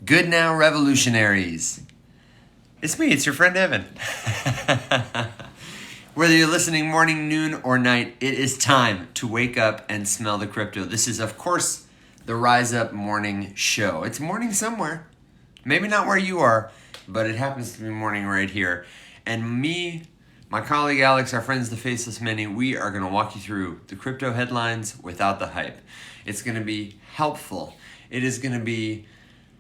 Good now, revolutionaries. It's me, it's your friend Evan. Whether you're listening morning, noon, or night, it is time to wake up and smell the crypto. This is, of course, the Rise Up Morning Show. It's morning somewhere. Maybe not where you are, but it happens to be morning right here. And me, my colleague Alex, our friends the Faceless Many, we are going to walk you through the crypto headlines without the hype. It's going to be helpful. It is going to be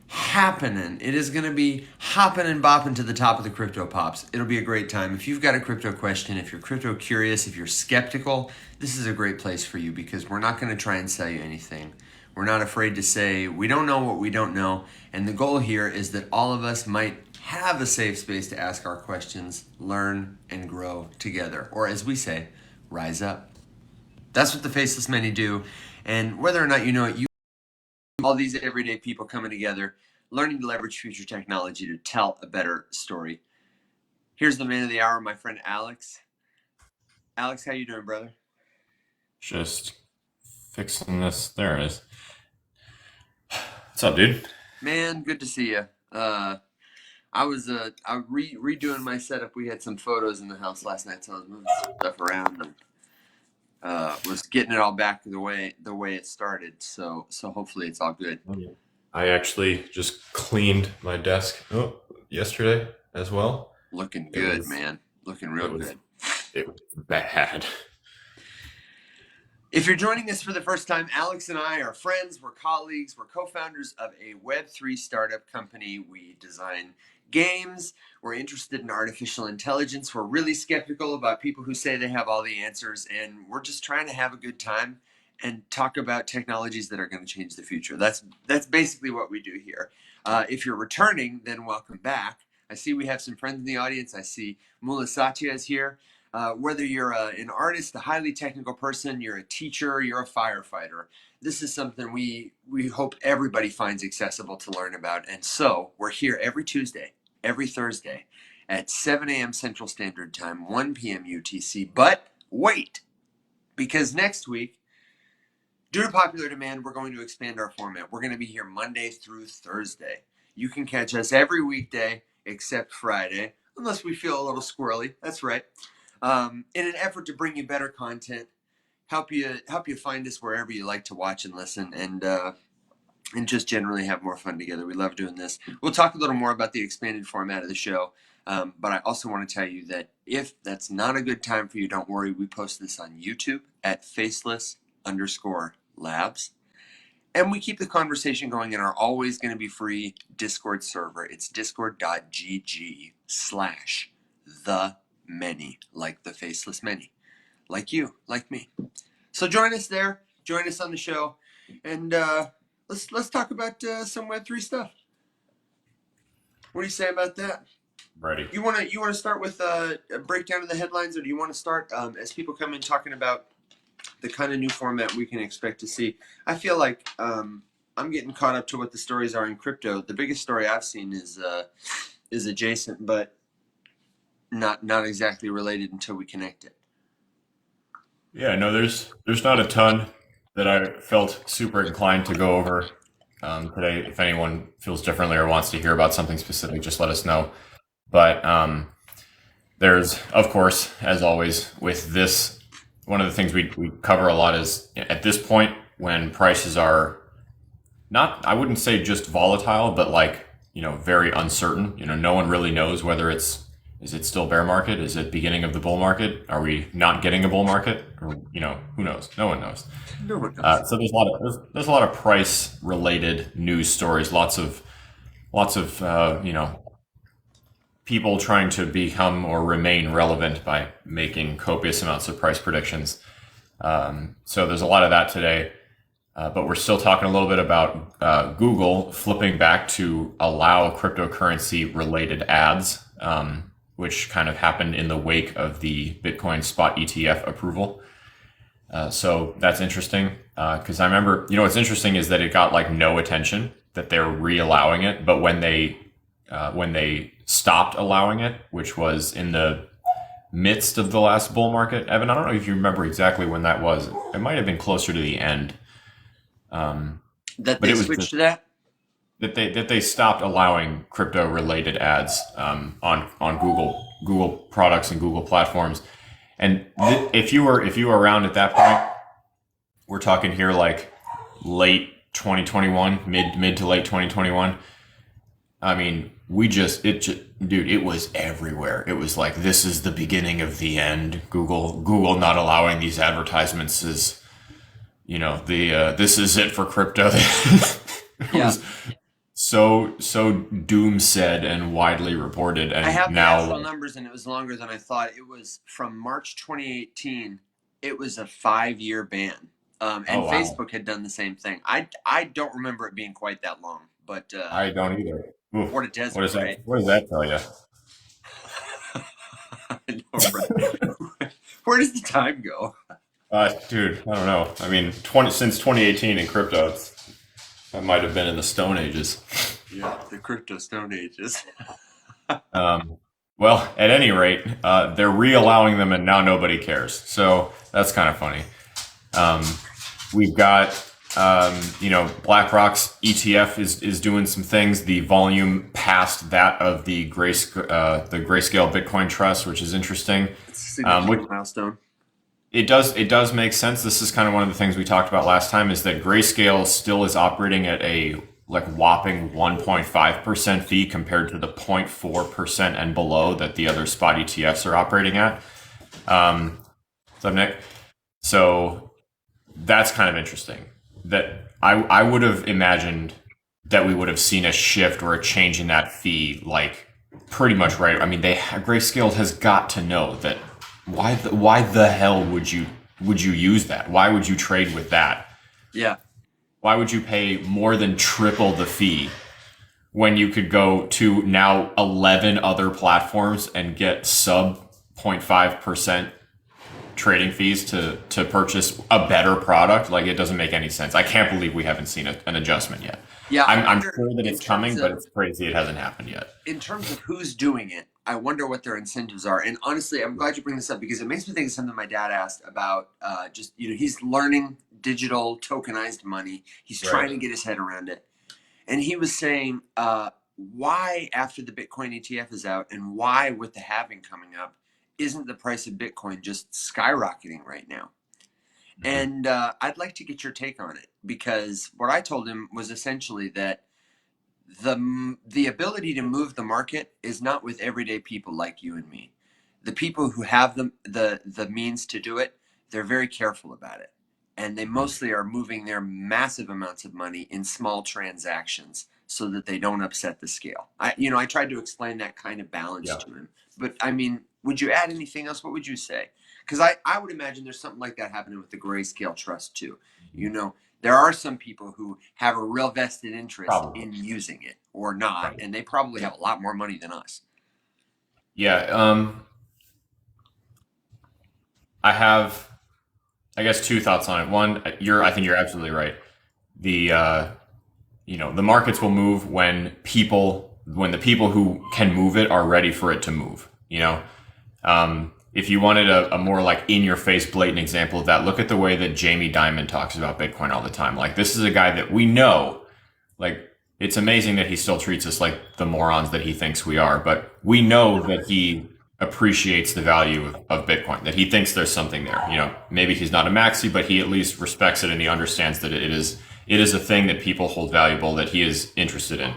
happening. It is going to be hopping and bopping to the top of the crypto pops. It'll be a great time. If you've got a crypto question, if you're crypto curious, if you're skeptical, this is a great place for you because we're not going to try and sell you anything. We're not afraid to say we don't know what we don't know. And the goal here is that all of us might have a safe space to ask our questions, learn, and grow together. Or as we say, rise up. That's what the Faceless Many do. And whether or not you know it, all these everyday people coming together, learning to leverage future technology to tell a better story. Here's the man of the hour, my friend Alex. Alex, how you doing, brother? Just fixing this. There it is. What's up, dude? Man, good to see you. I was redoing my setup. We had some photos in the house last night, so I was moving some stuff around and was getting it all back the way it started. So hopefully it's all good. I actually just cleaned my desk yesterday as well. Looking It good, was man. Looking it real was good. it was bad. If you're joining us for the first time, Alex and I are friends, we're colleagues, we're co-founders of a Web3 startup company. We design games, we're interested in artificial intelligence, we're really skeptical about people who say they have all the answers, and we're just trying to have a good time and talk about technologies that are going to change the future. That's basically what we do here. If you're returning, then welcome back. I see we have some friends in the audience. I see Mula Satya is here. Whether you're an artist, a highly technical person, you're a teacher, you're a firefighter, this is something we hope everybody finds accessible to learn about. And so we're here every Tuesday, every Thursday at 7 a.m. Central Standard Time, 1 p.m. UTC. But wait, because next week, due to popular demand, we're going to expand our format. We're going to be here Monday through Thursday. You can catch us every weekday except Friday, unless we feel a little squirrely. That's right. In an effort to bring you better content, help you find us wherever you like to watch and listen, and just generally have more fun together. We love doing this. We'll talk a little more about the expanded format of the show, but I also want to tell you that if that's not a good time for you, don't worry. We post this on YouTube at Faceless_Labs. And we keep the conversation going in our always going to be free Discord server. It's discord.gg/the-many, like the Faceless Many, like you, like me. So join us there, join us on the show, and let's talk about some Web3 stuff. What do you say about that? Ready. You wanna start with a breakdown of the headlines, or do you want to start as people come in talking about the kind of new format we can expect to see? I feel like I'm getting caught up to what the stories are in crypto. The biggest story I've seen is adjacent, but not exactly related until we connect it. Yeah, no, there's not a ton that I felt super inclined to go over today. If anyone feels differently or wants to hear about something specific, just let us know. But there's, of course, as always, with this, one of the things we cover a lot is at this point when prices are not, I wouldn't say just volatile, but like, very uncertain. No one really knows whether is it still bear market? Is it beginning of the bull market? Are we not getting a bull market? Or, who knows? No one knows. No one knows. So there's a lot of price related news stories, lots of people trying to become or remain relevant by making copious amounts of price predictions. So there's a lot of that today. But we're still talking a little bit about Google flipping back to allow cryptocurrency related ads, which kind of happened in the wake of the Bitcoin spot ETF approval. So that's interesting because I remember, what's interesting is that it got like no attention, that they're re-allowing it. But when they stopped allowing it, which was in the midst of the last bull market, Evan, I don't know if you remember exactly when that was. It might have been closer to the end. That But they it was switched just, to that? that they stopped allowing crypto related ads on Google products and Google platforms. And if you were around at that point, we're talking here like late 2021, mid to late 2021. I mean, dude, it was everywhere. It was like, this is the beginning of the end. Google not allowing these advertisements is, the this is it for crypto. It Yeah. was so doom said and widely reported, I and have the now actual numbers, and it was longer than I thought. It was from March 2018. It was a 5-year ban, oh and wow, Facebook had done the same thing. I don't remember it being quite that long, but I don't either. Oof. what a desert, right? What does that tell you? I know, right? Where does the time go? Dude, I don't know. I mean, since 2018 in crypto, that might have been in the Stone Ages. Yeah, the crypto stone ages. Um, well, at any rate, they're re-allowing them, and now nobody cares. So that's kind of funny. Um, we've got, BlackRock's ETF is doing some things. The volume passed that of the Grayscale Bitcoin Trust, which is interesting. It's a Which significant milestone. it does make sense. This is kind of one of the things we talked about last time, is that Grayscale still is operating at a like whopping 1.5% fee compared to the 0.4% and below that the other spot ETFs are operating at. What's up, Nick? So that's kind of interesting. That I would have imagined that we would have seen a shift or a change in that fee, like pretty much right. I mean, Grayscale has got to know that. Why the hell would you use that? Why would you trade with that? Yeah, Why would you pay more than triple the fee when you could go to now 11 other platforms and get sub 0.5% trading fees to purchase a better product? Like, it doesn't make any sense. I can't believe we haven't seen an adjustment yet. yeah. I'm sure that it's coming, but it's crazy it hasn't happened yet. In terms of who's doing it, I wonder what their incentives are. And honestly, I'm glad you bring this up because it makes me think of something my dad asked about. Just he's learning digital tokenized money. He's trying Right. to get his head around it, and he was saying, why after the Bitcoin ETF is out, and why with the halving coming up, isn't the price of Bitcoin just skyrocketing right now? Mhm. And I'd like to get your take on it because what I told him was essentially that the ability to move the market is not with everyday people like you and me. The people who have the means to do it, they're very careful about it, and they mostly are moving their massive amounts of money in small transactions so that they don't upset the scale. I tried to explain that kind of balance Yeah. to him, but I mean, would you add anything else? What would you say? Because I would imagine there's something like that happening with the Grayscale Trust too. You know, there are some people who have a real vested interest Probably. in using it or not, Right. and they probably have a lot more money than us. Yeah. I have, I guess, two thoughts on it. One, I think you're absolutely right. The markets will move when the people who can move it are ready for it to move. If you wanted a more like in your face, blatant example of that, look at the way that Jamie Dimon talks about Bitcoin all the time. Like, this is a guy that we know, like, it's amazing that he still treats us like the morons that he thinks we are, but we know that he appreciates the value of Bitcoin, that he thinks there's something there. Maybe he's not a maxi, but he at least respects it, and he understands that it is a thing that people hold valuable, that he is interested in.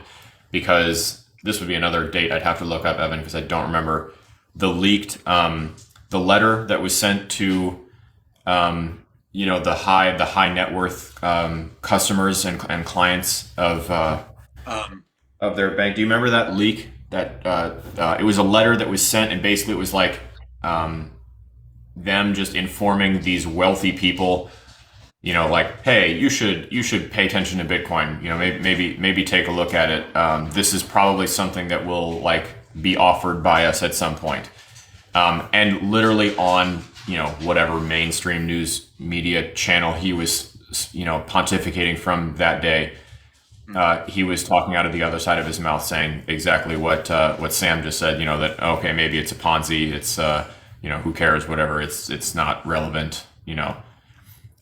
Because this would be another date I'd have to look up, Evan, because I don't remember the letter that was sent to the high net worth customers and clients Um, of their bank. Do you remember that leak? That it was a letter that was sent, and basically it was like them just informing these wealthy people, like, hey, you should pay attention to Bitcoin. Maybe take a look at it. This is probably something that will like be offered by us at some point. And literally on whatever mainstream news media channel he was pontificating from that day, he was talking out of the other side of his mouth, saying exactly what Sam just said. That okay, maybe it's a Ponzi. It's who cares? Whatever. It's not relevant.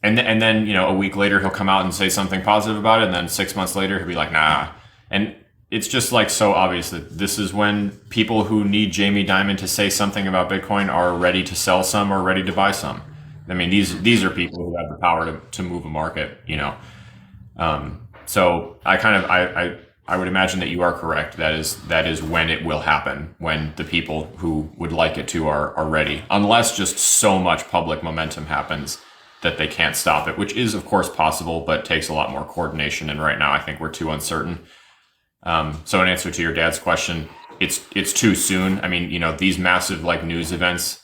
And then a week later he'll come out and say something positive about it, and then 6 months later he'll be like, nah, And it's just like so obvious that this is when people who need Jamie Dimon to say something about Bitcoin are ready to sell some or ready to buy some. I mean, these are people who have the power to move a market, you know. So I would imagine that you are correct. That is when it will happen, when the people who would like it to are ready, unless just so much public momentum happens that they can't stop it, which is of course possible, but takes a lot more coordination. And right now, I think we're too uncertain. So in answer to your dad's question, it's too soon. I mean, you know, these massive like news events,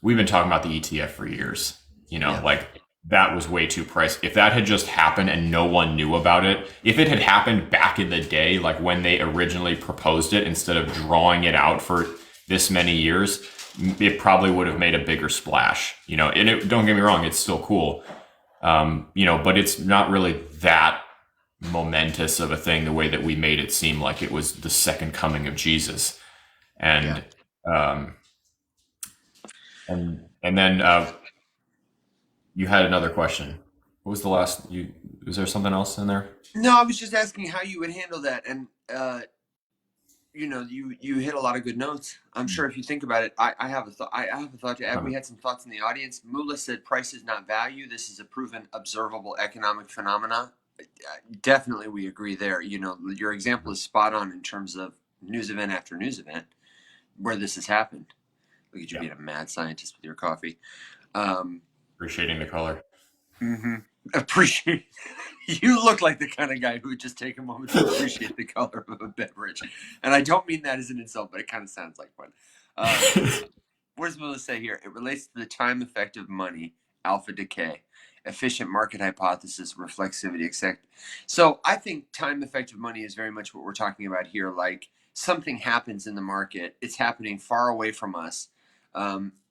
we've been talking about the ETF for years. You know, Yeah. like that was way too pricey. If that had just happened and no one knew about it, if it had happened back in the day, like when they originally proposed it, instead of drawing it out for this many years, it probably would have made a bigger splash. You know, and don't get me wrong, it's still cool. You know, but it's not really that momentous of a thing the way that we made it seem like it was the second coming of Jesus. Yeah. And um, and then you had another question. What was the last? You was there something else in there? No, I was just asking how you would handle that, and you hit a lot of good notes. I'm sure if you think about it, I have a thought. I have a thought to add. We had some thoughts in the audience. Mula said, "Price is not value. This is a proven, observable economic phenomena." Definitely, we agree there. You know, your example is spot on in terms of news event after news event where this has happened. Look at you Yeah, being a mad scientist with your coffee. Um, appreciating the color. mm-hmm. Appreciate. You look like the kind of guy who would just take a moment to appreciate the color of a beverage, and I don't mean that as an insult, but it kind of sounds like one. What does Miller say here? It relates to the time effect of money, alpha decay, efficient market hypothesis, reflexivity, etc. So I think time effective money is very much what we're talking about here. Like something happens in the market, it's happening far away from us.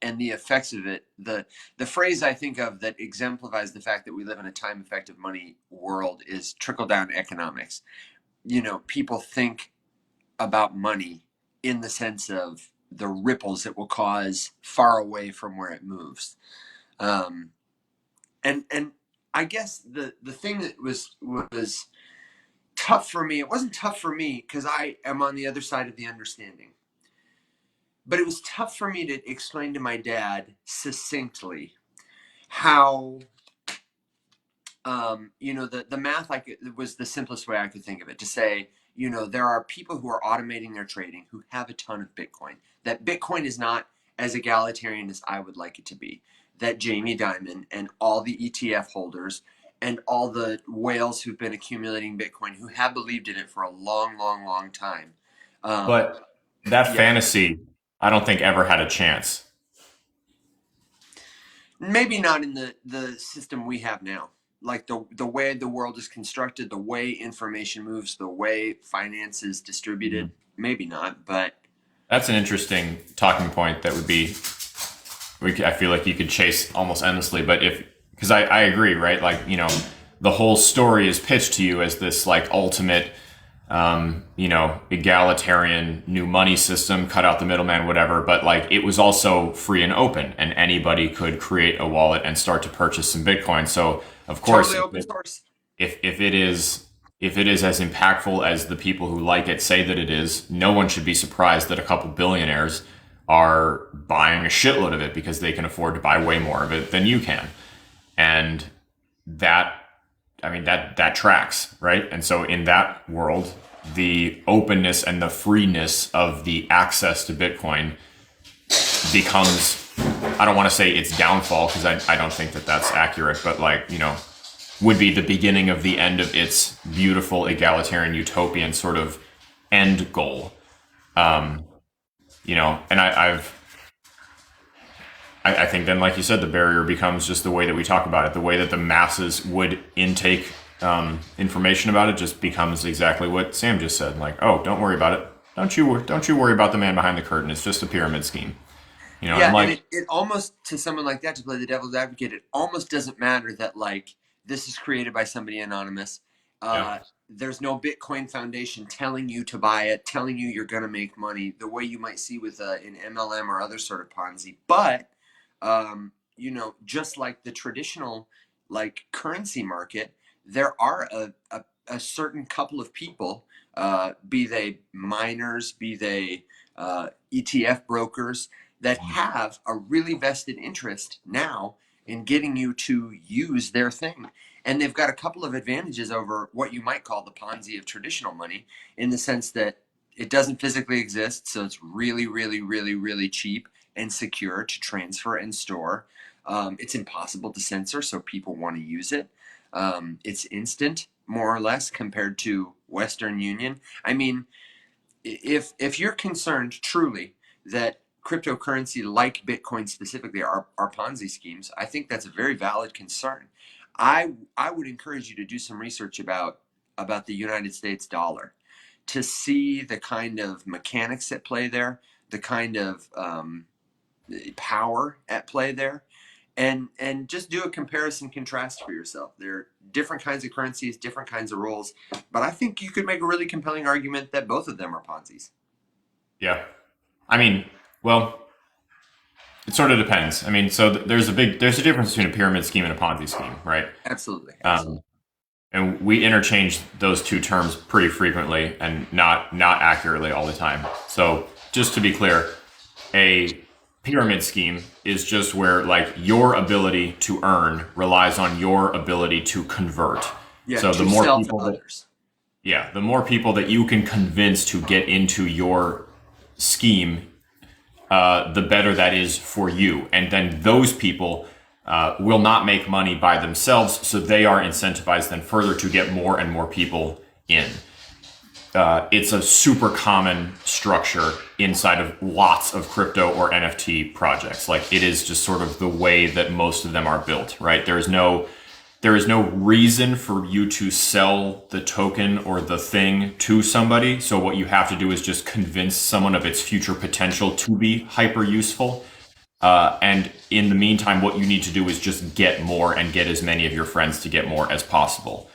And the effects of it, the phrase I think of that exemplifies the fact that we live in a time effective money world is trickle down economics. You know, people think about money in the sense of the ripples it will cause far away from where it moves. Um, and I guess the thing that was tough for me, it wasn't tough for me because I am on the other side of the understanding, but it was tough for me to explain to my dad succinctly how the math was the simplest way I could think of it to say, there are people who are automating their trading who have a ton of Bitcoin. That Bitcoin is not as egalitarian as I would like it to be. That Jamie Dimon and all the ETF holders and all the whales who've been accumulating Bitcoin who have believed in it for a long, long, long time. Um, But that yeah, fantasy, I don't think ever had a chance. maybe not in the system we have now. Like the way the world is constructed, the way information moves, the way finance is distributed, maybe not, but That's an interesting talking point that would be, I feel like you could chase almost endlessly, but because I agree, right? Like, you know, the whole story is pitched to you as this like ultimate, you know, egalitarian new money system, cut out the middleman, whatever. But like, it was also free and open and anybody could create a wallet and start to purchase some Bitcoin. So of course, totally open source. if it is as impactful as the people who like it say that it is, no one should be surprised that a couple billionaires are buying a shitload of it because they can afford to buy way more of it than you can. And that, I mean, that tracks, right? And so in that world, the openness and the freeness of the access to Bitcoin becomes, I don't want to say its downfall because I don't think that that's accurate, but like, you know, would be the beginning of the end of its beautiful egalitarian utopian sort of end goal. You know, and I think then, like you said, the barrier becomes just the way that we talk about it, the way that the masses would intake information about it just becomes exactly what Sam just said. Like, oh, don't worry about it. Don't you worry about the man behind the curtain. It's just a pyramid scheme. You know, and Yeah, and like, it almost, to someone like that, to play the devil's advocate, it almost doesn't matter that like this is created by somebody anonymous. yeah, There's no Bitcoin Foundation telling you to buy it, telling you you're going to make money the way you might see with an MLM or other sort of Ponzi. But just like the traditional like currency market, there are a a certain couple of people, be they miners, be they ETF brokers, that have a really vested interest now in getting you to use their thing. And they've got a couple of advantages over what you might call the Ponzi of traditional money, in the sense that it doesn't physically exist, so it's really, really, really, really cheap and secure to transfer and store. It's impossible to censor, so people want to use it. It's instant, more or less, compared to Western Union. I mean, if you're concerned truly that cryptocurrency like Bitcoin specifically are Ponzi schemes, I think that's a very valid concern. I would encourage you to do some research about the United States dollar, to see the kind of mechanics at play there, the kind of power at play there, and just do a comparison contrast for yourself. There are different kinds of currencies, different kinds of roles, but I think you could make a really compelling argument that both of them are Ponzi's. Yeah. I mean, well, it sort of depends. I mean, so there's a difference between a pyramid scheme and a Ponzi scheme, right? Absolutely. And we interchange those two terms pretty frequently and not accurately all the time. So just to be clear, a pyramid scheme is just where like your ability to earn relies on your ability to convert. Yeah, so to sell to others. The more people that you can convince to get into your scheme, the better that is for you. And then those people will not make money by themselves, so they are incentivized then further to get more and more people in. It's a super common structure inside of lots of crypto or NFT projects. Like, it is just sort of the way that most of them are built, right? There is no reason for you to sell the token or the thing to somebody. So what you have to do is just convince someone of its future potential to be hyper useful. And in the meantime, what you need to do is just get more and get as many of your friends to get more as possible.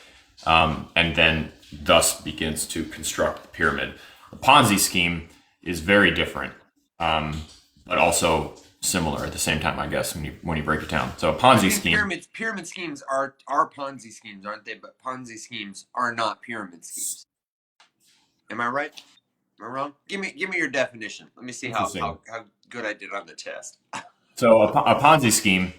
And then thus begins to construct the pyramid. The Ponzi scheme is very different, but also similar at the same time, I guess, when you break it down. So a Ponzi scheme. Pyramid schemes are Ponzi schemes, aren't they? But Ponzi schemes are not pyramid schemes. Am I right? Am I wrong? Give me your definition. Let me see how good I did on the test. So a Ponzi scheme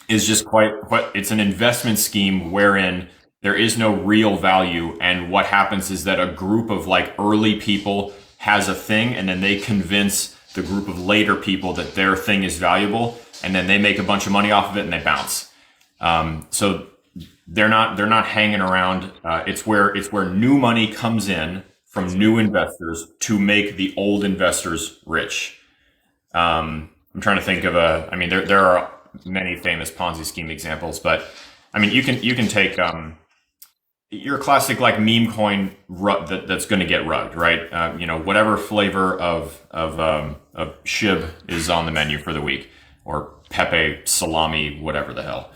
is just it's an investment scheme wherein there is no real value, and what happens is that a group of like early people has a thing, and then they convince the group of later people that their thing is valuable, and then they make a bunch of money off of it and they bounce. So they're not hanging around. It's where new money comes in from new investors to make the old investors rich. I'm trying to think of there are many famous Ponzi scheme examples, but I mean, you can take your classic like meme coin that's going to get rugged, right? Whatever flavor of Shib is on the menu for the week, or Pepe salami, whatever the hell.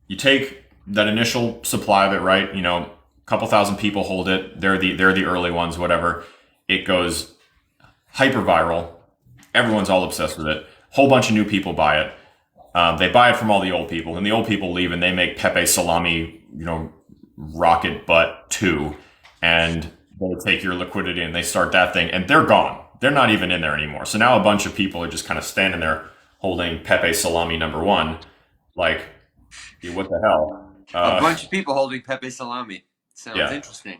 You take that initial supply of it, right? A couple thousand people hold it. They're the early ones, whatever. It goes hyper viral. Everyone's all obsessed with it. Whole bunch of new people buy it. They buy it from all the old people, and the old people leave, and they make Pepe Salami, Rocket Butt 2, and they take your liquidity and they start that thing, and they're gone. They're not even in there anymore. So now a bunch of people are just kind of standing there holding Pepe Salami number 1, like, what the hell? A bunch of people holding Pepe Salami. Sounds interesting.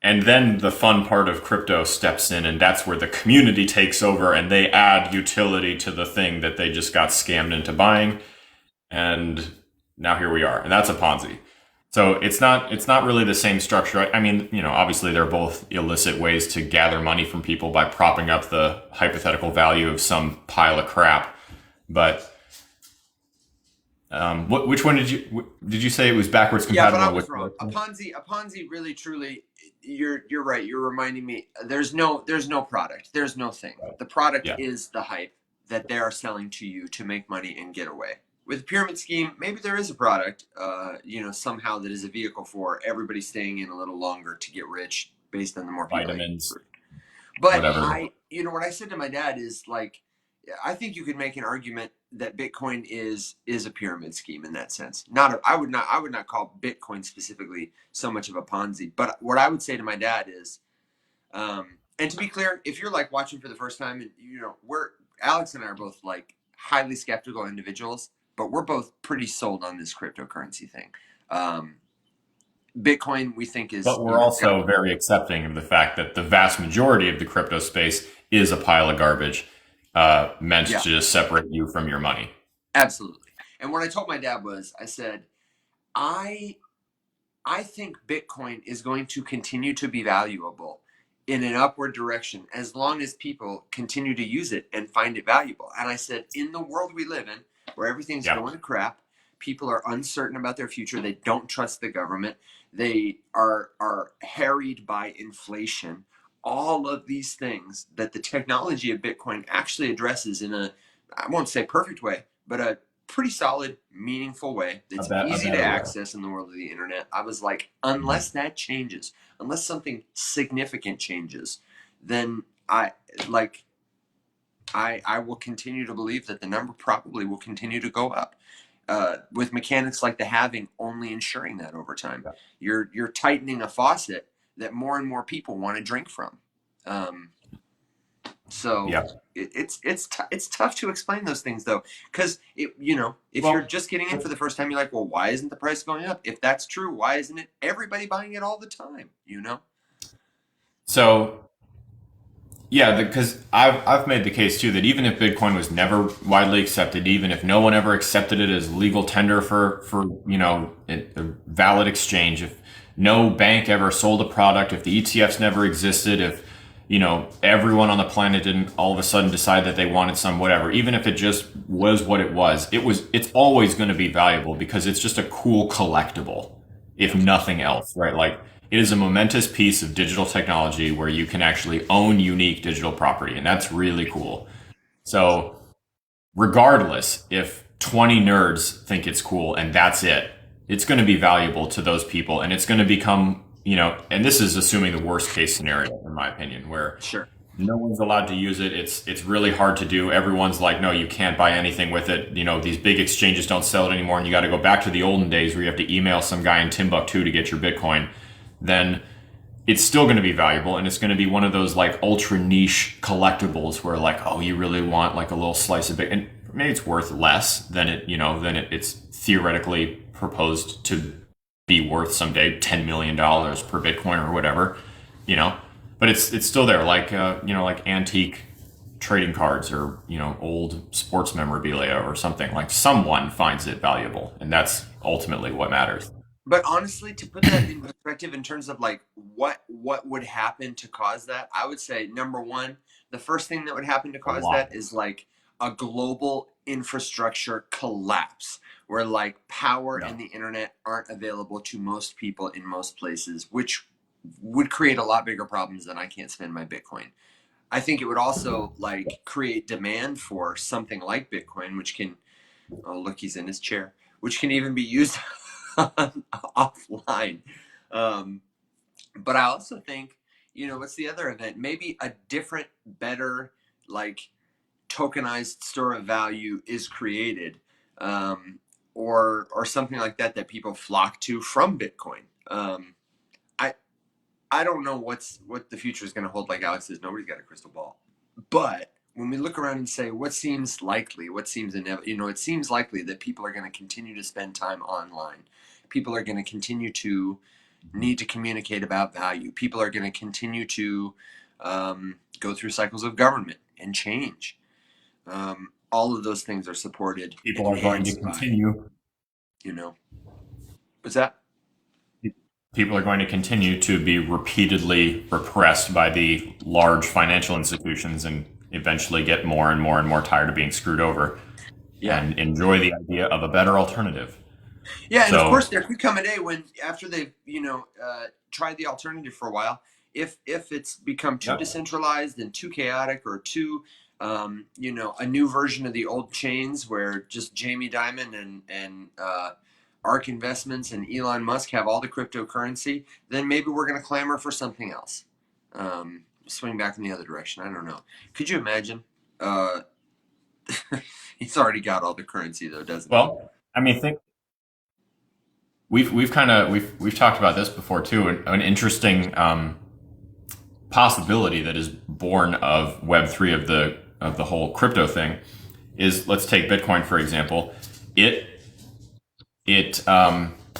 And then the fun part of crypto steps in, and that's where the community takes over, and they add utility to the thing that they just got scammed into buying. And now here we are. And that's a Ponzi. So it's not really the same structure. I mean, obviously they're both illicit ways to gather money from people by propping up the hypothetical value of some pile of crap. But which one did you say it was backwards compatible? Yeah, but I was wrong. A Ponzi really truly, you're right. You're reminding me. There's no product. There's no thing. The product is the hype that they are selling to you to make money and get away. With a pyramid scheme, maybe there is a product, somehow that is a vehicle for everybody staying in a little longer to get rich based on the more people vitamins. But whatever. What I said to my dad is, like, I think you could make an argument that Bitcoin is a pyramid scheme in that sense. Not a, I would not call Bitcoin specifically so much of a Ponzi. But what I would say to my dad is, and to be clear, if you're like watching for the first time, and we're Alex and I are both like highly skeptical individuals, but we're both pretty sold on this cryptocurrency thing. Um, Bitcoin, we think is But we're also very accepting of the fact that the vast majority of the crypto space is a pile of garbage meant yeah, to just separate you from your money. absolutely. And what I told my dad was, I said, I I think Bitcoin is going to continue to be valuable in an upward direction as long as people continue to use it and find it valuable. And I said, in the world we live in, where everything's Yeah. going to crap, people are uncertain about their future, they don't trust the government, they are harried by inflation. All of these things that the technology of Bitcoin actually addresses in a, I won't say perfect way, but a pretty solid, meaningful way that's A easy to better way. access in the world of the internet. I was like, Mhm. unless that changes, unless something significant changes, then I like I will continue to believe that the number probably will continue to go up. With mechanics like the halving only ensuring that over time, Yeah. you're tightening a faucet that more and more people want to drink from. Um, so Yeah. it's tough to explain those things though, because if you're Well, just getting in for the first time, you're like, well, why isn't the price going up? If that's true, why isn't it everybody buying it all the time? so yeah, because I've made the case too that even if Bitcoin was never widely accepted, even if no one ever accepted it as legal tender for a valid exchange, if no bank ever sold a product, if the ETFs never existed, if everyone on the planet didn't all of a sudden decide that they wanted some whatever, even if it just was what it's always going to be valuable because it's just a cool collectible, if Yeah, nothing else, right? Like it is a momentous piece of digital technology where you can actually own unique digital property, and that's really cool. So, regardless if 20 nerds think it's cool and that's it, it's going to be valuable to those people, and it's going to become, and this is assuming the worst case scenario, in my opinion, where sure. no one's allowed to use it. It's really hard to do. Everyone's like, no, you can't buy anything with it. These big exchanges don't sell it anymore, and you got to go back to the olden days where you have to email some guy in Timbuktu to get your Bitcoin. Then it's still going to be valuable, and it's going to be one of those like ultra niche collectibles where like, oh, you really want like a little slice of it, and maybe it's worth less than it's theoretically proposed to be worth someday, $10 million per Bitcoin or whatever, you know. But it's still there, like like antique trading cards or old sports memorabilia or something. Like someone finds it valuable, and that's ultimately what matters. But honestly, to put that in perspective in terms of like what would happen to cause that, I would say number one, the first thing that would happen to A cause lot. that is like a global infrastructure collapse where like power Yeah. and the internet aren't available to most people in most places, which would create a lot bigger problems than I can't spend my Bitcoin. I think it would also like create demand for something like Bitcoin, which can, oh, look, he's in his chair, which can even be used offline. Um, but I also think, what's the other event? Maybe a different, better, like tokenized store of value is created, or something like that that people flock to from Bitcoin. I I don't know what the future is going to hold. Like Alex says, nobody's got a crystal ball. But when we look around and say what seems likely, what seems inevitable, it seems likely that people are going to continue to spend time online. People are going to continue to need to communicate about value. People are going to continue to go through cycles of government and change. All of those things are supported and People are going to enhanced by, continue you know, what's that? people are going to continue to be repeatedly repressed by the large financial institutions and eventually get more and more and more tired of being screwed over Yeah. and enjoy the idea of a better alternative. Yeah, and of course So, there could come a day when after they've tried the alternative for a while, if it's become too yep. decentralized and too chaotic or too a new version of the old chains where just Jamie Dimon and Ark Investments and Elon Musk have all the cryptocurrency, then maybe we're going to clamor for something else. Swing back in the other direction. I don't know. Could you imagine? Uh, He's already got all the currency though, doesn't he? Well, I mean, think we've talked about this before too. An interesting possibility that is born of Web3 of the whole crypto thing is, let's take Bitcoin for example. It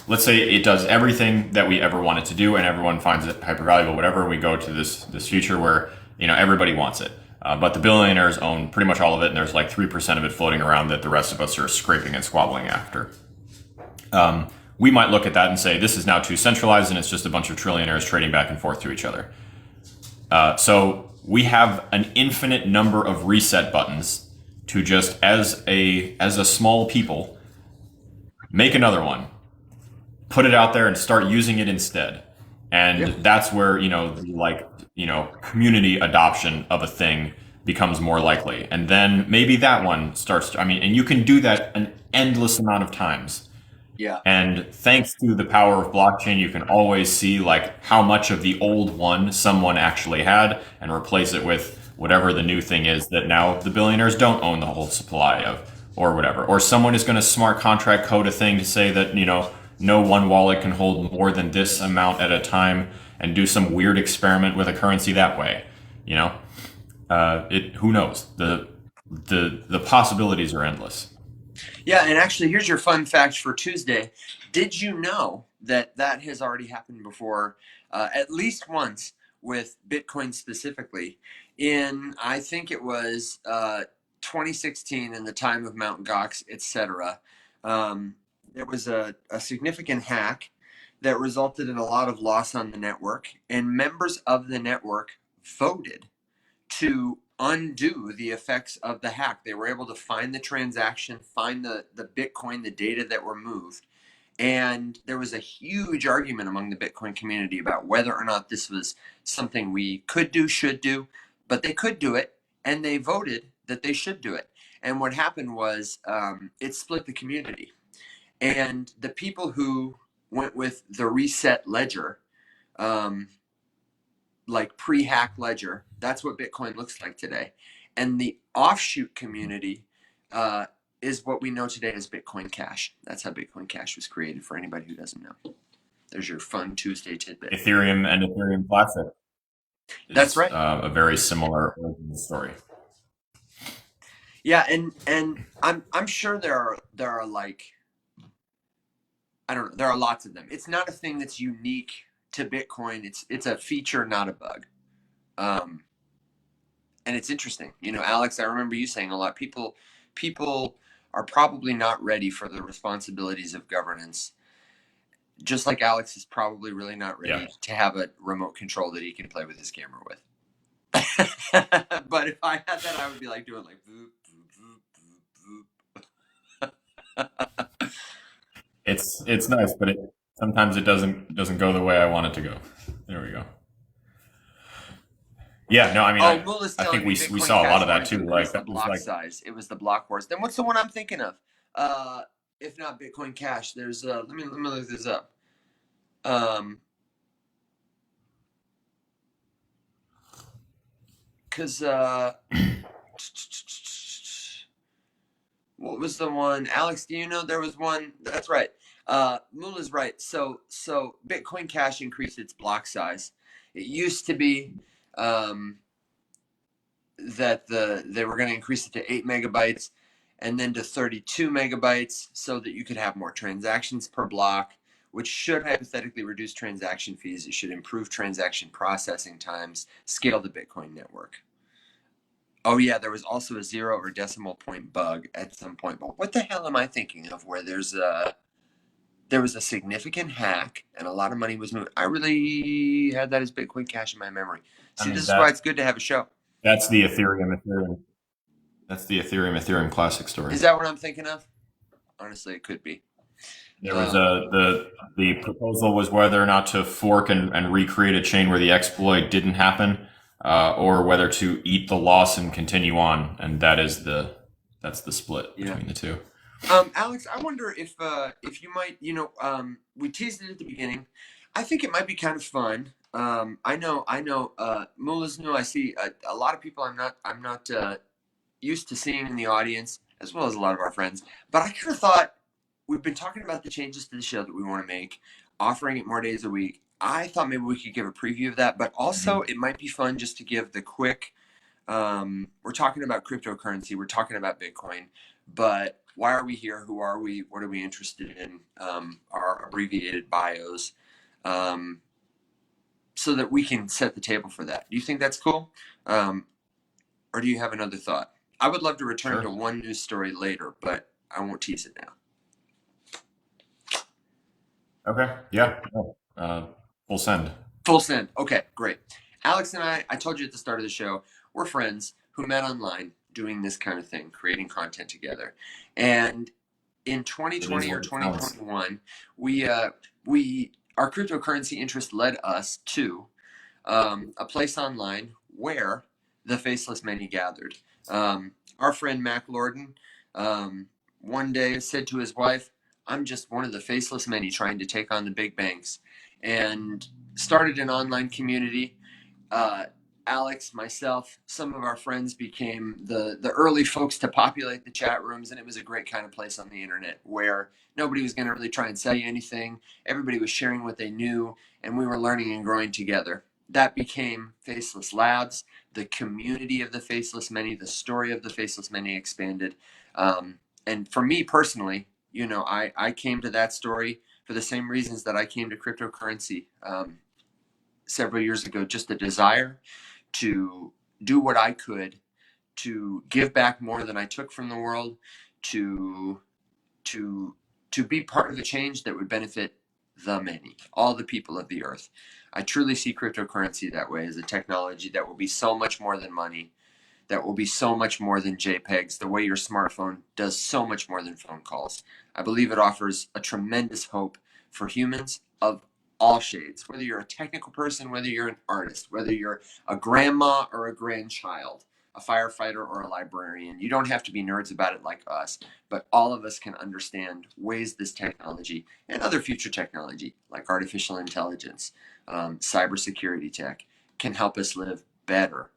let's say it does everything that we ever want it to do, and everyone finds it hyper valuable. Whatever, we go to this future where everybody wants it, but the billionaires own pretty much all of it, and there's like 3% of it floating around that the rest of us are scraping and squabbling after. We might look at that and say this is now too centralized, and it's just a bunch of trillionaires trading back and forth to each other. So we have an infinite number of reset buttons to just as a small people make another one, put it out there, and start using it instead. And Yeah. that's where community adoption of a thing becomes more likely, and then maybe that one starts to, and you can do that an endless amount of times. Yeah. And thanks to the power of blockchain, you can always see like how much of the old one someone actually had and replace it with whatever the new thing is that now the billionaires don't own the whole supply of, or whatever. Or someone is going to smart contract code a thing to say that, no one wallet can hold more than this amount at a time, and do some weird experiment with a currency that way. Who knows? The possibilities are endless. Yeah, and actually, here's your fun fact for Tuesday. Did you know that that has already happened before, at least once, with Bitcoin specifically? I think it was 2016, in the time of Mt. Gox, etc. There was a significant hack that resulted in a lot of loss on the network, and members of the network voted to undo the effects of the hack. They were able to find the transaction, find the Bitcoin, the data that were moved. And there was a huge argument among the Bitcoin community about whether or not this was something we could do, should do, but they could do it, and they voted that they should do it. And what happened was it split the community. And the people who went with the reset ledger, um, like pre-hack ledger, that's what Bitcoin looks like today. And the offshoot community is what we know today as Bitcoin Cash. That's how Bitcoin Cash was created, for anybody who doesn't know. There's your fun Tuesday tidbit. Ethereum and Ethereum Classic That's is right. a very similar origin story. Yeah, and I'm sure there are like, I don't know, there are lots of them. It's not a thing that's unique to Bitcoin. It's a feature, not a bug. Um, and it's interesting. Alex, I remember you saying a lot. People are probably not ready for the responsibilities of governance. Just like Alex is probably really not ready Yeah. to have a remote control that he can play with his camera with. But if I had that, I would be like doing like boop, boop, boop, boop. It's nice, but sometimes it doesn't go the way I want it to go. There we go. Yeah, no, Mullah's I telling think me we Bitcoin saw a Cash lot of wanted that to too. increase Like the that was block like, size. It was the block wars. Then what's the one I'm thinking of? If not Bitcoin Cash, there's let me look this up. Because what was the one? Alex, do you know there was one? That's right. Mullah's right. So Bitcoin Cash increased its block size. It used to be that they were going to increase it to 8 MB and then to 32 MB so that you could have more transactions per block, which should hypothetically reduce transaction fees. It should improve transaction processing times, scale the Bitcoin network. Oh yeah, there was also a 0 or decimal point bug at some point. But what the hell am I thinking of where there was a significant hack and a lot of money was moved? I really had that as Bitcoin Cash in my memory. See, this is why that it's good to have a show. that's the Ethereum. That's the Ethereum Classic story. Is that what I'm thinking of? Honestly, it could be. There was the proposal was whether or not to fork and recreate a chain where the exploit didn't happen, or whether to eat the loss and continue on, and that's the split between the two. Alex, I wonder if you might, we teased it at the beginning. I think it might be kind of fun. I know. Mullah's new. I see a lot of people. I'm not used to seeing in the audience, as well as a lot of our friends. But I kind of thought we've been talking about the changes to the show that we want to make, offering it more days a week. I thought maybe we could give a preview of that, but also it might be fun just to give the quick. We're talking about cryptocurrency, we're talking about Bitcoin, but why are we here? Who are we? What are we interested in? Our abbreviated bios, so that we can set the table for that. Do you think that's cool? Or do you have another thought? I would love to return to one news story later, but I won't tease it now. Okay. Yeah. Full send. Full send. Okay, great. Alex and I told you at the start of the show, we're friends who met online doing this kind of thing, creating content together. And in 2020 or 2021, our cryptocurrency interest led us to a place online where the Faceless Many gathered. Our friend Mac Lorden one day said to his wife, "I'm just one of the Faceless Many trying to take on the big banks," and started an online community. Alex, myself, some of our friends became the early folks to populate the chat rooms, and it was a great kind of place on the internet where nobody was going to really try and sell you anything. Everybody was sharing what they knew, and we were learning and growing together. That became Faceless Labs, the community of the Faceless Many, the story of the Faceless Many expanded. And for me personally, I came to that story for the same reasons that I came to cryptocurrency several years ago, just a desire to do what I could to give back more than I took from the world, to be part of a change that would benefit the many, all the people of the earth. I truly see cryptocurrency that way, as a technology that will be so much more than money, that will be so much more than JPEGs, the way your smartphone does so much more than phone calls. I believe it offers a tremendous hope for humans of all shades, whether you're a technical person, whether you're an artist, whether you're a grandma or a grandchild, a firefighter or a librarian. You don't have to be nerds about it like us, but all of us can understand ways this technology and other future technology like artificial intelligence, cybersecurity tech can help us live better,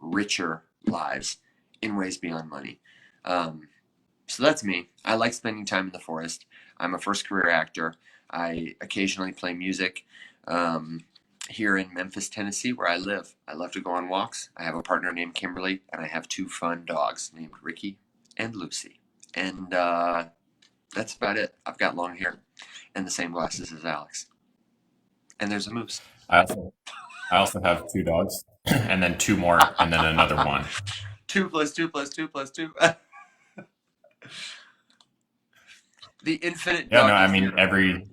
richer lives in ways beyond money. So that's me. I like spending time in the forest. I'm a first career actor. I occasionally play music here in Memphis, Tennessee, where I live. I love to go on walks. I have a partner named Kimberly, and I have two fun dogs named Ricky and Lucy. And that's about it. I've got long hair and the same glasses as Alex. And there's a moose. I also have two dogs, and then two more, and then another one. 2 + 2 + 2 + 2. The infinite. Yeah, no, I mean everything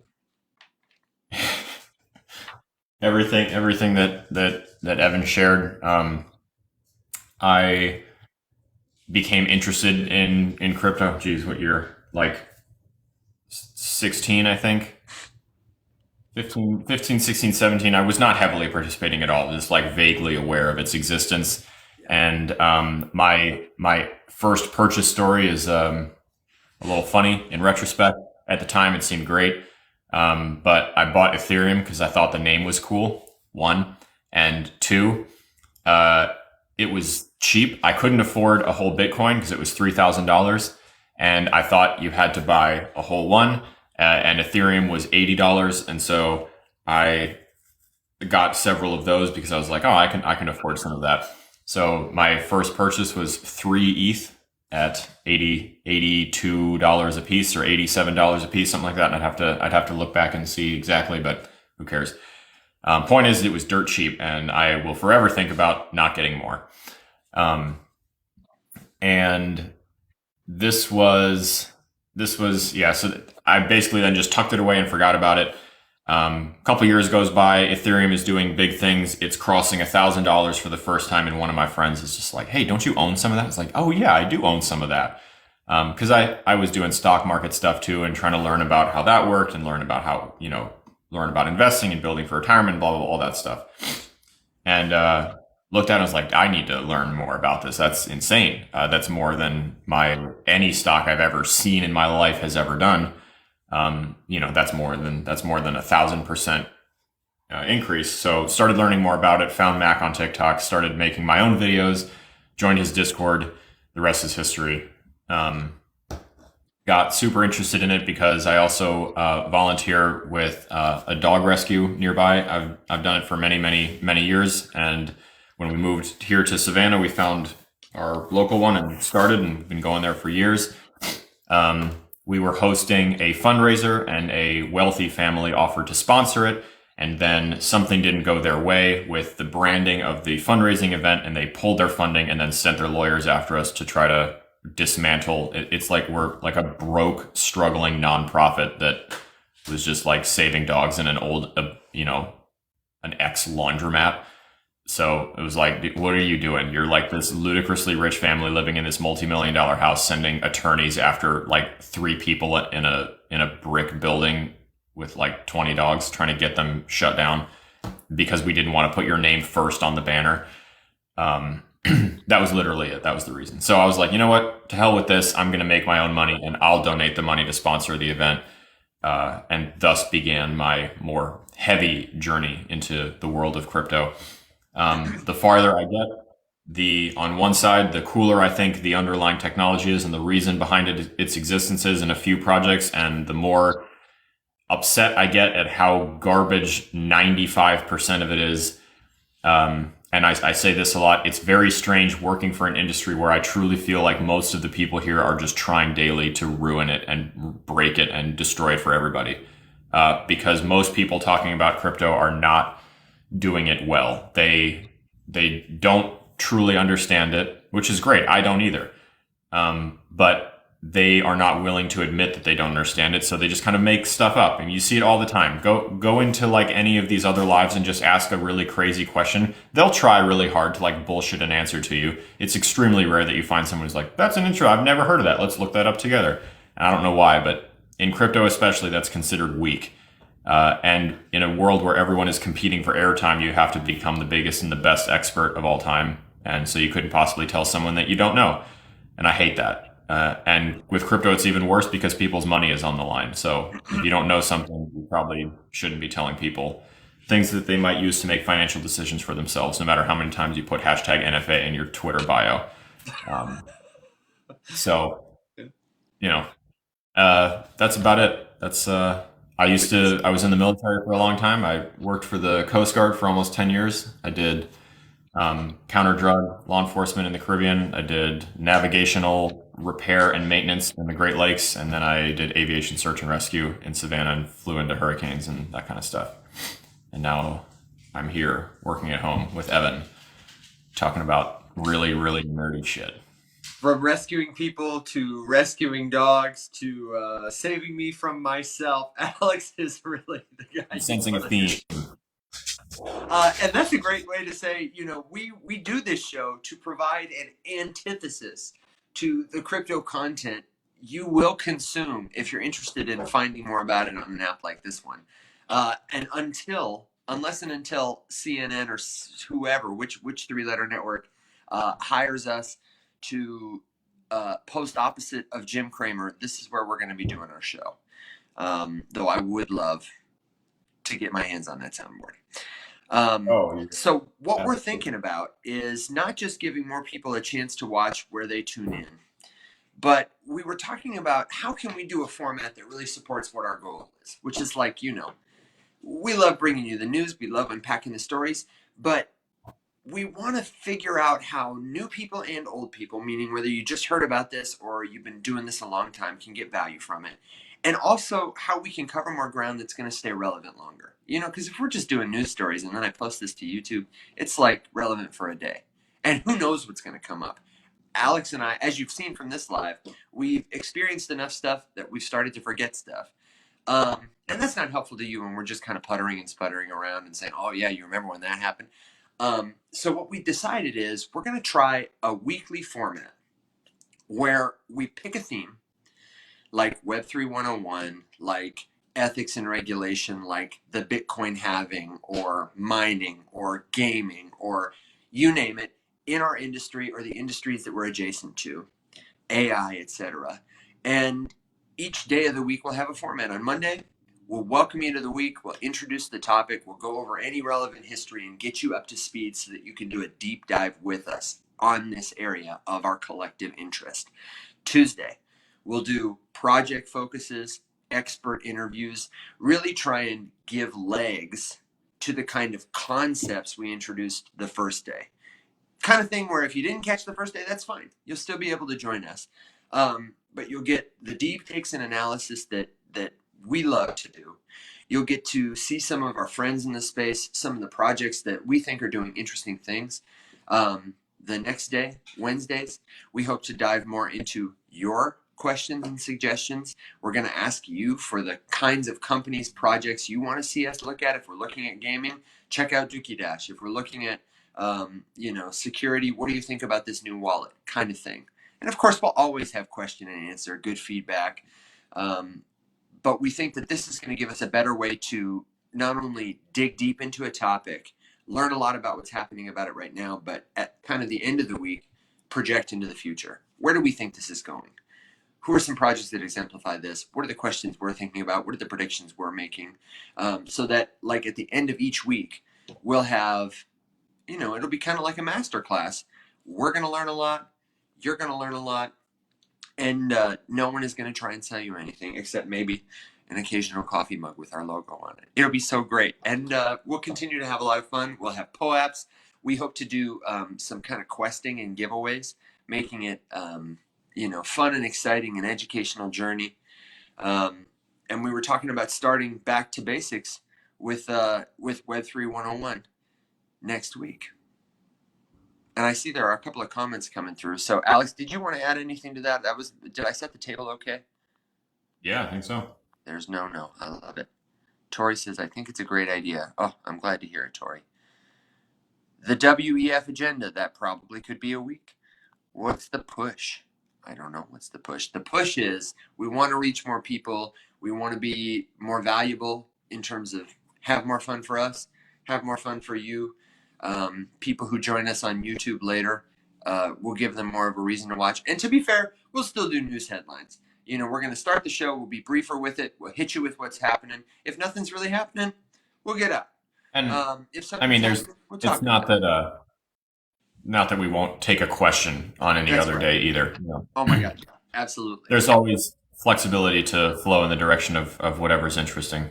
that Evan shared. I became interested in crypto. Geez, what year? Like 16, I think. 15, 16, 17. I was not heavily participating at all. Just like vaguely aware of its existence. And my first purchase story is a little funny in retrospect. At the time, it seemed great. But I bought Ethereum because I thought the name was cool, one. And two, it was cheap. I couldn't afford a whole Bitcoin because it was $3,000. And I thought you had to buy a whole one. And Ethereum was $80. And so I got several of those because I was like, oh, I can afford some of that. So my first purchase was 3 ETH at $82 a piece or $87 a piece, something like that. And I'd have to look back and see exactly, but who cares? Point is, it was dirt cheap, and I will forever think about not getting more. And this was yeah. So I basically then just tucked it away and forgot about it. A couple years goes by, Ethereum is doing big things. It's crossing $1,000 for the first time, and one of my friends is just like, "Hey, don't you own some of that?" It's like, "Oh yeah, I do own some of that," because I was doing stock market stuff too, and trying to learn about how that worked and learn about how learn about investing and building for retirement, blah blah blah, all that stuff. And looked at it and was like, I need to learn more about this. That's insane. That's more than any stock I've ever seen in my life has ever done. That's more than 1,000% increase. So started learning more about it, found Mac on TikTok, started making my own videos, joined his Discord, the rest is history. Um, Got super interested in it because I also volunteer with a dog rescue nearby. I've done it for many years, and when we moved here to Savannah, we found our local one and started, and been going there for years. We were hosting a fundraiser, and a wealthy family offered to sponsor it. And then something didn't go their way with the branding of the fundraising event, and they pulled their funding and then sent their lawyers after us to try to dismantle it. It's like we're like a broke, struggling nonprofit that was just like saving dogs in an old, an ex laundromat. So it was like, what are you doing? You're like this ludicrously rich family living in this multi-million-dollar house, sending attorneys after like three people in a brick building with like 20 dogs, trying to get them shut down because we didn't want to put your name first on the banner. Um, that was literally it. That was the reason. So I was like, you know what? To hell with this. I'm going to make my own money, and I'll donate the money to sponsor the event. And thus began my more heavy journey into the world of crypto. The farther I get, the on one side, the cooler I think the underlying technology is and the reason behind its existence is in a few projects, and the more upset I get at how garbage 95% of it is. And I say this a lot. It's very strange working for an industry where I truly feel like most of the people here are just trying daily to ruin it and break it and destroy it for everybody. Because most people talking about crypto are not doing it well. They don't truly understand it, which is great. I don't either. But they are not willing to admit that they don't understand it, so they just kind of make stuff up, and you see it all the time. Go into like any of these other lives and just ask a really crazy question. They'll try really hard to like bullshit an answer to you. It's extremely rare that you find someone who's like, that's an intro, I've never heard of that, let's look that up together. And I don't know why, but in crypto especially, that's considered weak. And in a world where everyone is competing for airtime, you have to become the biggest and the best expert of all time, and so you couldn't possibly tell someone that you don't know. And I hate that. And with crypto, it's even worse because people's money is on the line. So if you don't know something, you probably shouldn't be telling people things that they might use to make financial decisions for themselves, no matter how many times you put hashtag NFA in your Twitter bio. Um, so, you know, that's about it. I was in the military for a long time. I worked for the Coast Guard for almost 10 years. I did counter drug law enforcement in the Caribbean. I did navigational repair and maintenance in the Great Lakes, and then I did aviation search and rescue in Savannah and flew into hurricanes and that kind of stuff. And now I'm here working at home with Evan, talking about really nerdy shit. From rescuing people to rescuing dogs to saving me from myself, Alex is really the guy I'm you sensing a want to. theme. And that's a great way to say, we do this show to provide an antithesis to the crypto content you will consume if you're interested in finding more about it on an app like this one. And unless and until CNN or whoever, which three-letter network hires us to post opposite of Jim Cramer, this is where we're going to be doing our show. Though I would love to get my hands on that soundboard. Oh, So what we're absolutely. thinking about is not just giving more people a chance to watch where they tune in, but we were talking about how can we do a format that really supports what our goal is, which is like, we love bringing you the news, we love unpacking the stories, but we want to figure out how new people and old people, meaning whether you just heard about this or you've been doing this a long time, can get value from it. And also how we can cover more ground that's going to stay relevant longer. Because if we're just doing news stories and then I post this to YouTube, it's like relevant for a day. And who knows what's going to come up. Alex and I, as you've seen from this live, we've experienced enough stuff that we've started to forget stuff. And that's not helpful to you when we're just kind of puttering and sputtering around and saying, oh, yeah, you remember when that happened? So what we decided is we're going to try a weekly format where we pick a theme like Web3 101, like ethics and regulation, like the Bitcoin halving or mining or gaming or you name it in our industry or the industries that we're adjacent to, AI, etc. And each day of the week we'll have a format. On Monday, we'll welcome you to the week. We'll introduce the topic. We'll go over any relevant history and get you up to speed so that you can do a deep dive with us on this area of our collective interest. Tuesday, we'll do project focuses, expert interviews, really try and give legs to the kind of concepts we introduced the first day. Kind of thing where if you didn't catch the first day, that's fine. You'll still be able to join us. But you'll get the deep takes and analysis that we love to do. You'll get to see some of our friends in the space, some of the projects that we think are doing interesting things. The next day, Wednesdays, we hope to dive more into your questions and suggestions. We're going to ask you for the kinds of companies, projects you want to see us look at. If we're looking at gaming, check out Dookie Dash. If we're looking at security, what do you think about this new wallet, kind of thing. And of course, we'll always have question and answer, good feedback. But we think that this is going to give us a better way to not only dig deep into a topic, learn a lot about what's happening about it right now, but at kind of the end of the week, project into the future. Where do we think this is going? Who are some projects that exemplify this? What are the questions we're thinking about? What are the predictions we're making? So that, like, at the end of each week, we'll have, it'll be kind of like a master class. We're going to learn a lot. You're going to learn a lot. And no one is going to try and sell you anything except maybe an occasional coffee mug with our logo on it. It'll be so great. And we'll continue to have a lot of fun. We'll have POAPs. We hope to do some kind of questing and giveaways, making it, fun and exciting, an educational journey. And we were talking about starting back to basics with Web3 101 next week. And I see there are a couple of comments coming through. So, Alex, did you want to add anything to that? Did I set the table okay? Yeah, I think so. There's no. I love it. Tori says, I think it's a great idea. Oh, I'm glad to hear it, Tori. The WEF agenda, that probably could be a week. What's the push? I don't know. What's the push? The push is we want to reach more people. We want to be more valuable in terms of have more fun for us, have more fun for you. People who join us on YouTube later, we'll give them more of a reason to watch. And to be fair, we'll still do news headlines. We're going to start the show. We'll be briefer with it. We'll hit you with what's happening. If nothing's really happening, we'll get up. And if something's happening, we'll talk it's not that not that we won't take a question on any other day either. Oh my God, absolutely. There's always flexibility to flow in the direction of whatever's interesting.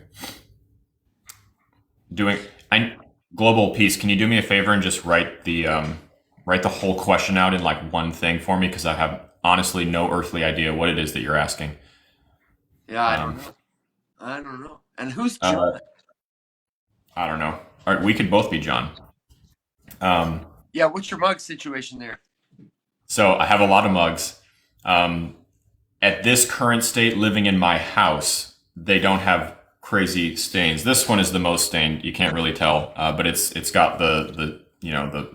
Global Peace, can you do me a favor and just write the whole question out in like one thing for me? Because I have honestly no earthly idea what it is that you're asking. Yeah, I don't know. And who's John? I don't know. All right, we could both be John. Yeah, what's your mug situation there? So I have a lot of mugs. At this current state, living in my house, they don't have crazy stains. This one is the most stained. You can't really tell, but it's got the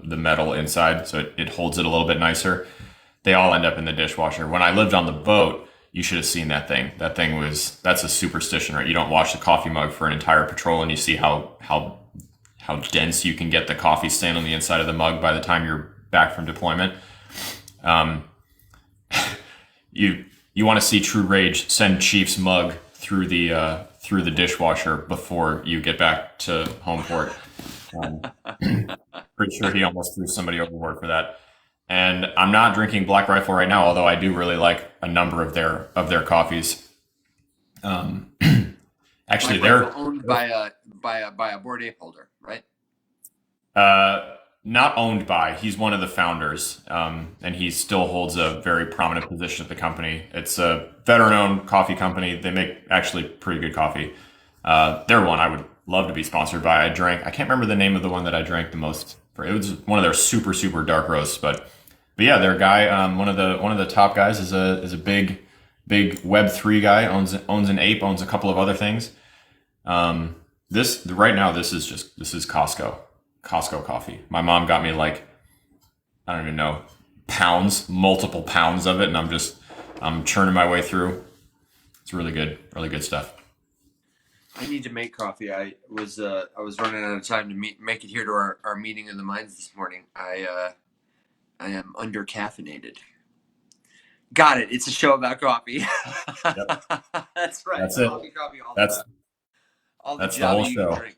metal inside, so it holds it a little bit nicer. They all end up in the dishwasher. When I lived on the boat, you should have seen that thing. That's a superstition, right? You don't wash the coffee mug for an entire patrol, and you see how dense you can get the coffee stain on the inside of the mug by the time you're back from deployment. You want to see true rage? Send Chief's mug through the dishwasher before you get back to home port. Pretty sure he almost threw somebody overboard for that. And I'm not drinking Black Rifle right now, although I do really like a number of their coffees. Actually, they're owned by a Bored Ape holder, right? Not owned by. He's one of the founders, and he still holds a very prominent position at the company. It's a veteran-owned coffee company. They make actually pretty good coffee. They're one I would love to be sponsored by. I can't remember the name of the one that I drank the most. It was one of their super dark roasts, but yeah, their guy, one of the top guys is a big Web3 guy. owns an ape, owns a couple of other things. This right now, this is Costco coffee. My mom got me I don't even know, multiple pounds of it, and I'm churning my way through. It's really good stuff. I need to make coffee. I was running out of time to make it here to our meeting of the minds this morning. I am under caffeinated. Got it. It's a show about coffee. Yep. That's right. That's it. Coffee, all that's the whole show. Drink.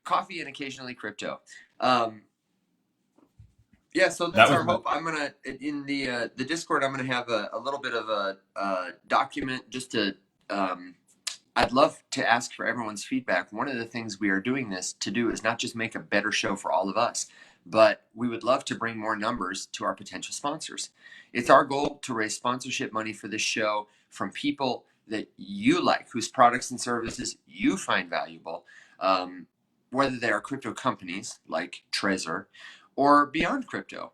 Coffee and occasionally crypto. Yeah, so That that's was our the, hope. I'm gonna in the Discord. I'm gonna have a little bit of a document just to. I'd love to ask for everyone's feedback. One of the things we are doing this to do is not just make a better show for all of us, but we would love to bring more numbers to our potential sponsors. It's our goal to raise sponsorship money for this show from people that you like, whose products and services you find valuable, um, whether they are crypto companies like Trezor or beyond crypto,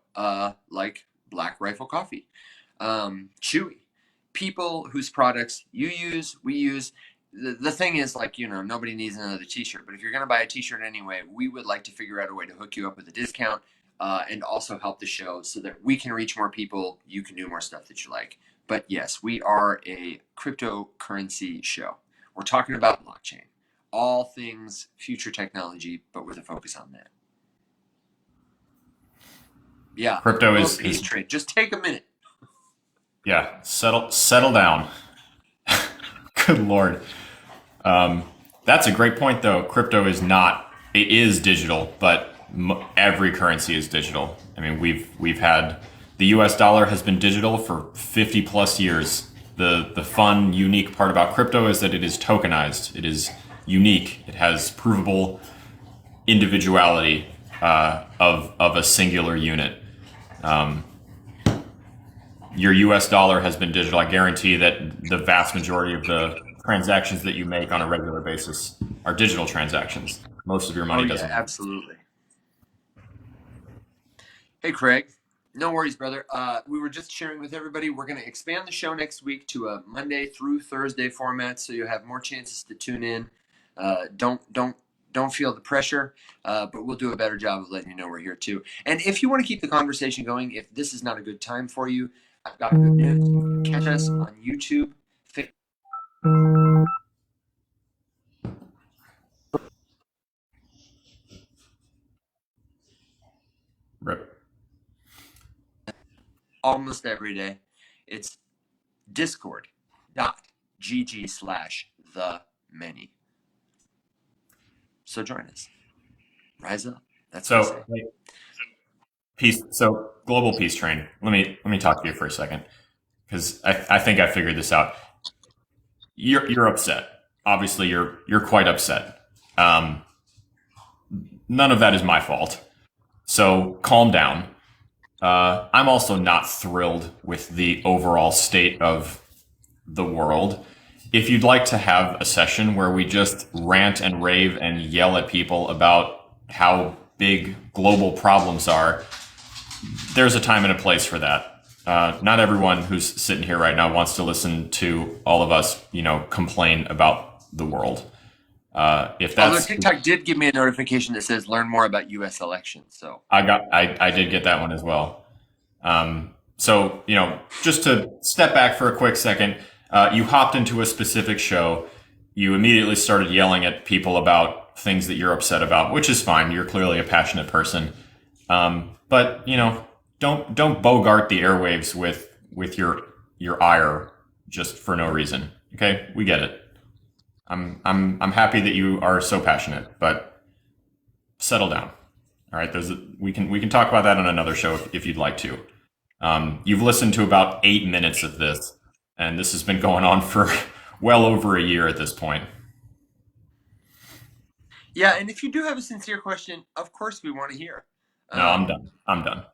like Black Rifle Coffee, Chewy, people whose products you use, we use. The thing is, like, nobody needs another t-shirt, but if you're going to buy a t-shirt anyway, we would like to figure out a way to hook you up with a discount, and also help the show so that we can reach more people. You can do more stuff that you like. But yes, we are a cryptocurrency show. We're talking about blockchain, all things future technology, but with a focus on that. Yeah, crypto little is peace trade. Just take a minute. yeah, settle down. Good Lord. That's a great point, though. Crypto is not. It is digital, but every currency is digital. I mean, we've had the U.S. dollar has been digital for 50 plus years. The fun, unique part about crypto is that it is tokenized. It is unique. It has provable individuality of a singular unit. Your US dollar has been digital. I guarantee that the vast majority of the transactions that you make on a regular basis are digital transactions. Most of your Oh money yeah, doesn't. absolutely. Hey, Craig. No worries, brother. We were just sharing with everybody. We're going to expand the show next week to a Monday through Thursday format, so you have more chances to tune in. Don't feel the pressure, but we'll do a better job of letting you know we're here too. And if you want to keep the conversation going, if this is not a good time for you, I've got good news. Catch us on YouTube. Rip. Almost every day. It's discord.gg/the many. So join us. Rise up. That's what I say. So peace. So global peace train. Let me talk to you for a second because I think I figured this out. You're upset. Obviously, you're quite upset. Um, None of that is my fault. So calm down. I'm also not thrilled with the overall state of the world. If you'd like to have a session where we just rant and rave and yell at people about how big global problems are, there's a time and a place for that. Not everyone who's sitting here right now wants to listen to all of us, complain about the world. If Although that's, TikTok did give me a notification that says learn more about U.S. elections. So I did get that one as well. So, just to step back for a quick second, you hopped into a specific show. You immediately started yelling at people about things that you're upset about, which is fine. You're clearly a passionate person. But, don't bogart the airwaves with your ire just for no reason. Okay. We get it. I'm happy that you are so passionate, but settle down. All right. We can talk about that on another show if you'd like to. You've listened to about 8 minutes of this, and this has been going on for well over a year at this point. yeah, and if you do have a sincere question, of course we want to hear. No, I'm done. I'm done.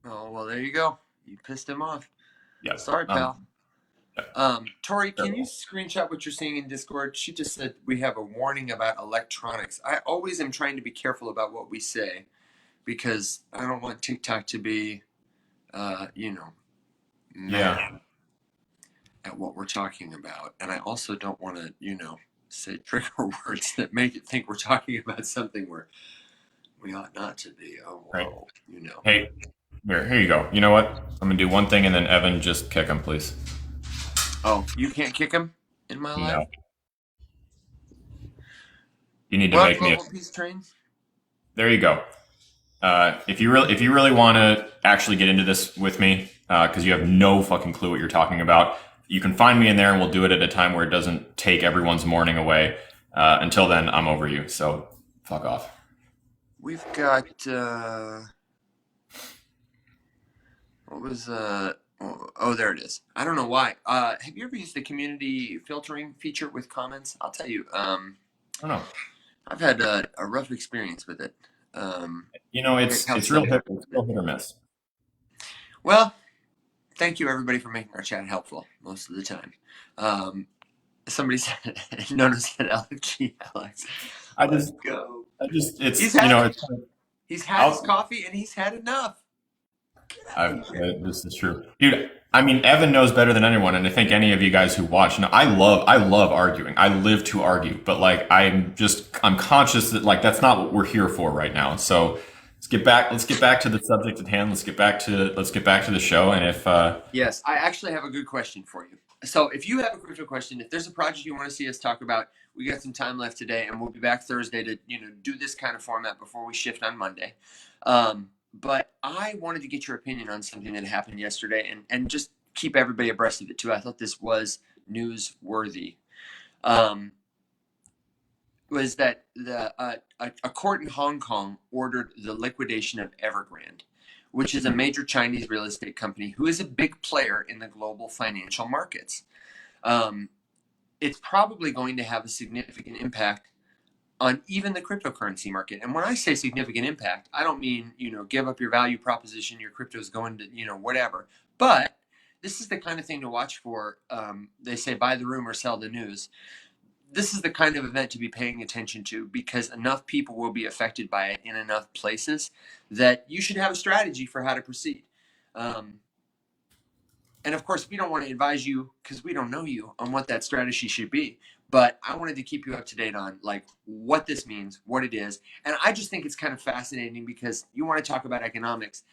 Oh well, there you go. You pissed him off. Yep. Sorry, pal. Tori, can you Terrible. screenshot what you're seeing in Discord? She just said we have a warning about electronics. I always am trying to be careful about what we say because I don't want TikTok to be, mad Yeah. at what we're talking about, and I also don't want to, say trigger words that make it think we're talking about something where we ought not to be. Oh, Right. whoa. Hey, here you go. You know what? I'm gonna do one thing, and then Evan, just kick him, please. Oh, you can't kick him in my life? No, you need to Well, make me. Global Peace Train. There you go. If you really want to actually get into this with me, because you have no fucking clue what you're talking about, you can find me in there, and we'll do it at a time where it doesn't take everyone's morning away. Until then, I'm over you. So fuck off. We've got What was oh, there it is. I don't know why. Have you ever used the community filtering feature with comments? I'll tell you. I don't know. I've had a rough experience with it. You know, It it's helps real somebody hit, else it's with real it. hit or miss. Well, thank you everybody for making our chat helpful most of the time. Um, somebody said, no, no, said LG Alex. I Let's just, go. it's He's you had know, it's he's had his out. coffee and he's had enough. Get out of here. This is true, dude. I mean, Evan knows better than anyone, and I think any of you guys who watch. Now, I love arguing. I live to argue, but like, I'm conscious that like that's not what we're here for right now. So let's get back to the subject at hand. Let's get back to the show. And if Yes, I actually have a good question for you. So, if you have a crypto question, if there's a project you want to see us talk about, we got some time left today, and we'll be back Thursday to do this kind of format before we shift on Monday. But I wanted to get your opinion on something that happened yesterday, and just keep everybody abreast of it too. I thought this was newsworthy. Um, was that a court in Hong Kong ordered the liquidation of Evergrande, which is a major Chinese real estate company who is a big player in the global financial markets. Um, it's probably going to have a significant impact on even the cryptocurrency market. And when I say significant impact, I don't mean, give up your value proposition, your crypto's going to, whatever. But this is the kind of thing to watch for. They say buy the rumor, sell the news. This is the kind of event to be paying attention to because enough people will be affected by it in enough places that you should have a strategy for how to proceed. Um, and of course, we don't want to advise you because we don't know you on what that strategy should be. But I wanted to keep you up to date on like what this means, what it is, and I just think it's kind of fascinating because you want to talk about economics.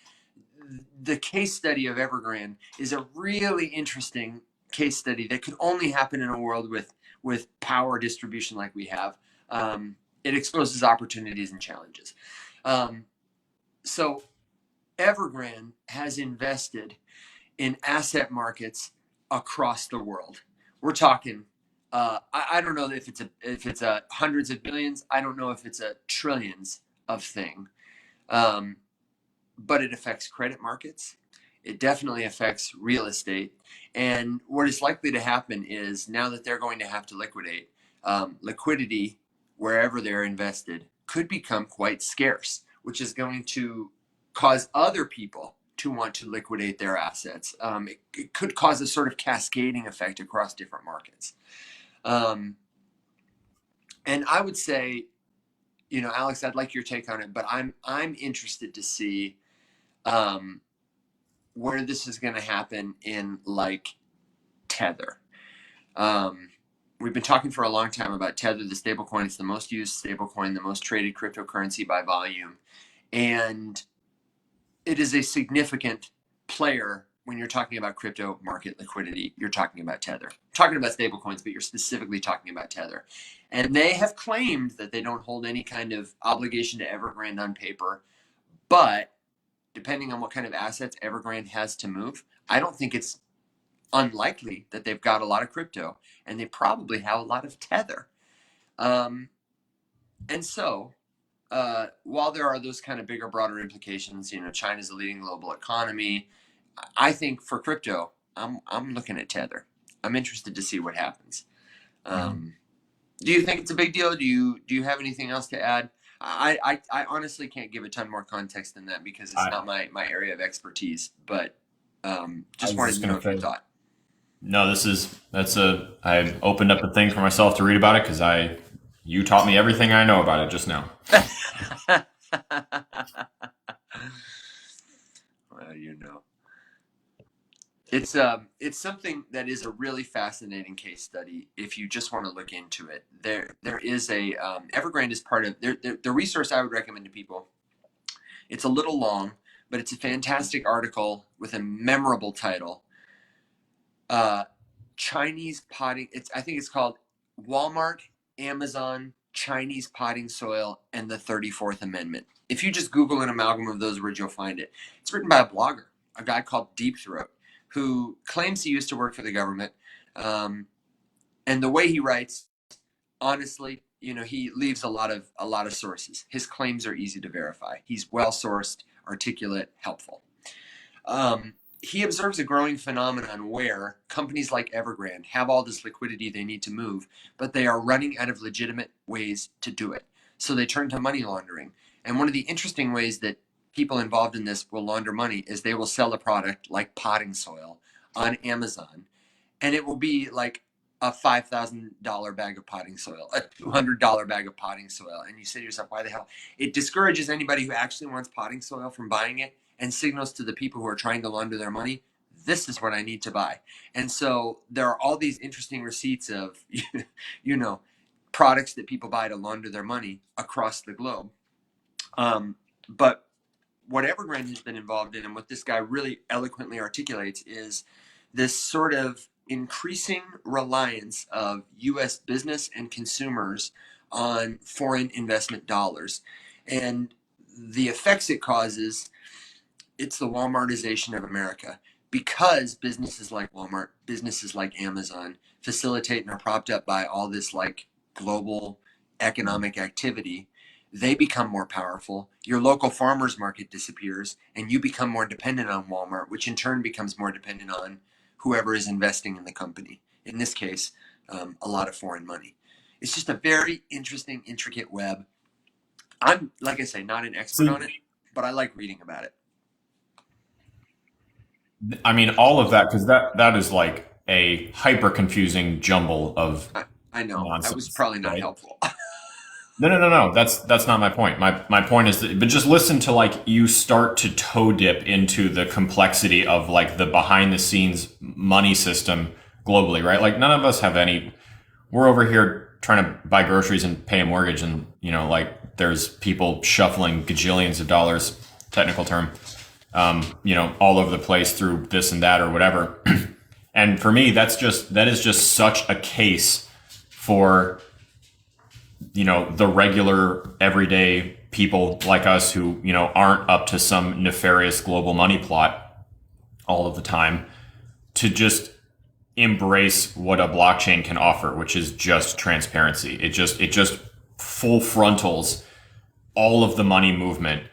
The case study of Evergrande is a really interesting case study that could only happen in a world with power distribution like we have. It exposes opportunities and challenges. Um, so Evergrande has invested in asset markets across the world. We're talking. I don't know if it's a hundreds of billions. I don't know if it's a trillions of thing. Um, but it affects credit markets. It definitely affects real estate. And what is likely to happen is now that they're going to have to liquidate, liquidity wherever they're invested could become quite scarce, which is going to cause other people to want to liquidate their assets. It could cause a sort of cascading effect across different markets. Um, and I would say, Alex, I'd like your take on it, but I'm interested to see um, where this is going to happen in like Tether. Um, we've been talking for a long time about Tether, the stablecoin. It's the most used stablecoin, the most traded cryptocurrency by volume. And it is a significant player when you're talking about crypto market liquidity. You're talking about Tether. You're talking about stablecoins, but you're specifically talking about Tether. And they have claimed that they don't hold any kind of obligation to Evergrande on paper. But depending on what kind of assets Evergrande has to move, I don't think it's unlikely that they've got a lot of crypto and they probably have a lot of Tether. Um, and so, while there are those kind of bigger, broader implications, China's a leading global economy. I think for crypto, I'm looking at Tether. I'm interested to see what happens. Um, do you think it's a big deal? Do you have anything else to add? I honestly can't give a ton more context than that because it's I, not my area of expertise. But I just was wanted just to know gonna if you say, thought. no, I opened up a thing for myself to read about it because you taught me everything I know about it just now. Well, it's something that is a really fascinating case study if you just want to look into it. There is a Evergrande is part of the resource I would recommend to people. It's a little long, but it's a fantastic article with a memorable title. Uh, Chinese potting. I think it's called Walmart, Amazon, Chinese potting soil, and the 34th Amendment. If you just Google an amalgam of those words, you'll find it. It's written by a blogger, a guy called Deep Throat, who claims he used to work for the government. Um, and the way he writes, honestly, he leaves a lot of sources. His claims are easy to verify. He's well sourced, articulate, helpful. Um, he observes a growing phenomenon where companies like Evergrande have all this liquidity they need to move, but they are running out of legitimate ways to do it. So they turn to money laundering. And one of the interesting ways that people involved in this will launder money is they will sell a product like potting soil on Amazon, and it will be like a $5,000 bag of potting soil, a $200 bag of potting soil. And you say to yourself, why the hell? It discourages anybody who actually wants potting soil from buying it and signals to the people who are trying to launder their money, this is what I need to buy. And so there are all these interesting receipts of, products that people buy to launder their money across the globe. But what Evergrande has been involved in and what this guy really eloquently articulates is this sort of increasing reliance of US business and consumers on foreign investment dollars. And the effects it causes, it's the Walmartization of America. Because businesses like Walmart, businesses like Amazon facilitate and are propped up by all this like global economic activity, they become more powerful. Your local farmers market disappears and you become more dependent on Walmart, which in turn becomes more dependent on whoever is investing in the company. In this case, a lot of foreign money. It's just a very interesting, intricate web. I'm, like I say, not an expert on it, but I like reading about it. I mean, all of that, because that is like a hyper confusing jumble of I know. nonsense. That was probably not right? helpful. No. That's not my point. My point is that, but just listen to like you start to toe dip into the complexity of like the behind the scenes money system globally, right? Like none of us have any. We're over here trying to buy groceries and pay a mortgage, and like there's people shuffling gajillions of dollars, technical term, all over the place through this and that or whatever. And for me, that is just such a case for the regular everyday people like us who aren't up to some nefarious global money plot all of the time, to just embrace what a blockchain can offer, which is just transparency. It just full frontals all of the money movement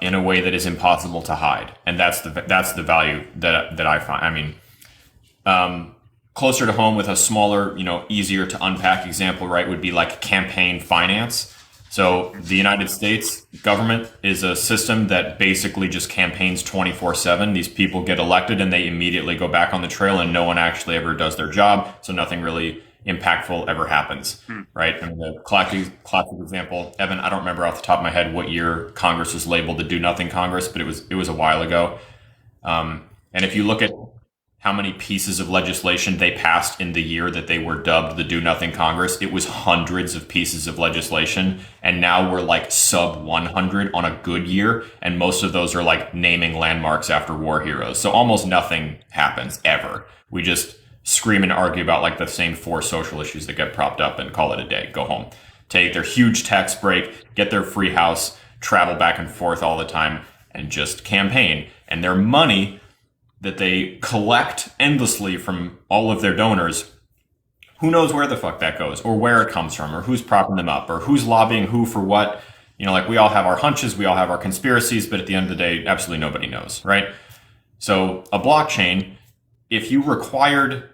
in a way that is impossible to hide, and that's the value that I find. I mean, closer to home with a smaller, easier to unpack example, right, would be like campaign finance. So the United States government is a system that basically just campaigns 24/7. These people get elected and they immediately go back on the trail, and no one actually ever does their job. So nothing really impactful ever happens, right? I mean, the classic example, Evan, I don't remember off the top of my head what year Congress was labeled the Do Nothing Congress, but it was a while ago. And if you look at how many pieces of legislation they passed in the year that they were dubbed the Do Nothing Congress, it was hundreds of pieces of legislation. And now we're like sub 100 on a good year. And most of those are like naming landmarks after war heroes. So almost nothing happens ever. We just scream and argue about like the same 4 social issues that get propped up and call it a day, go home, take their huge tax break, get their free house, travel back and forth all the time, and just campaign. And their money that they collect endlessly from all of their donors, who knows where the fuck that goes, or where it comes from, or who's propping them up, or who's lobbying who for what. Like we all have our hunches, we all have our conspiracies, but at the end of the day, absolutely nobody knows, right? So a blockchain, if you required,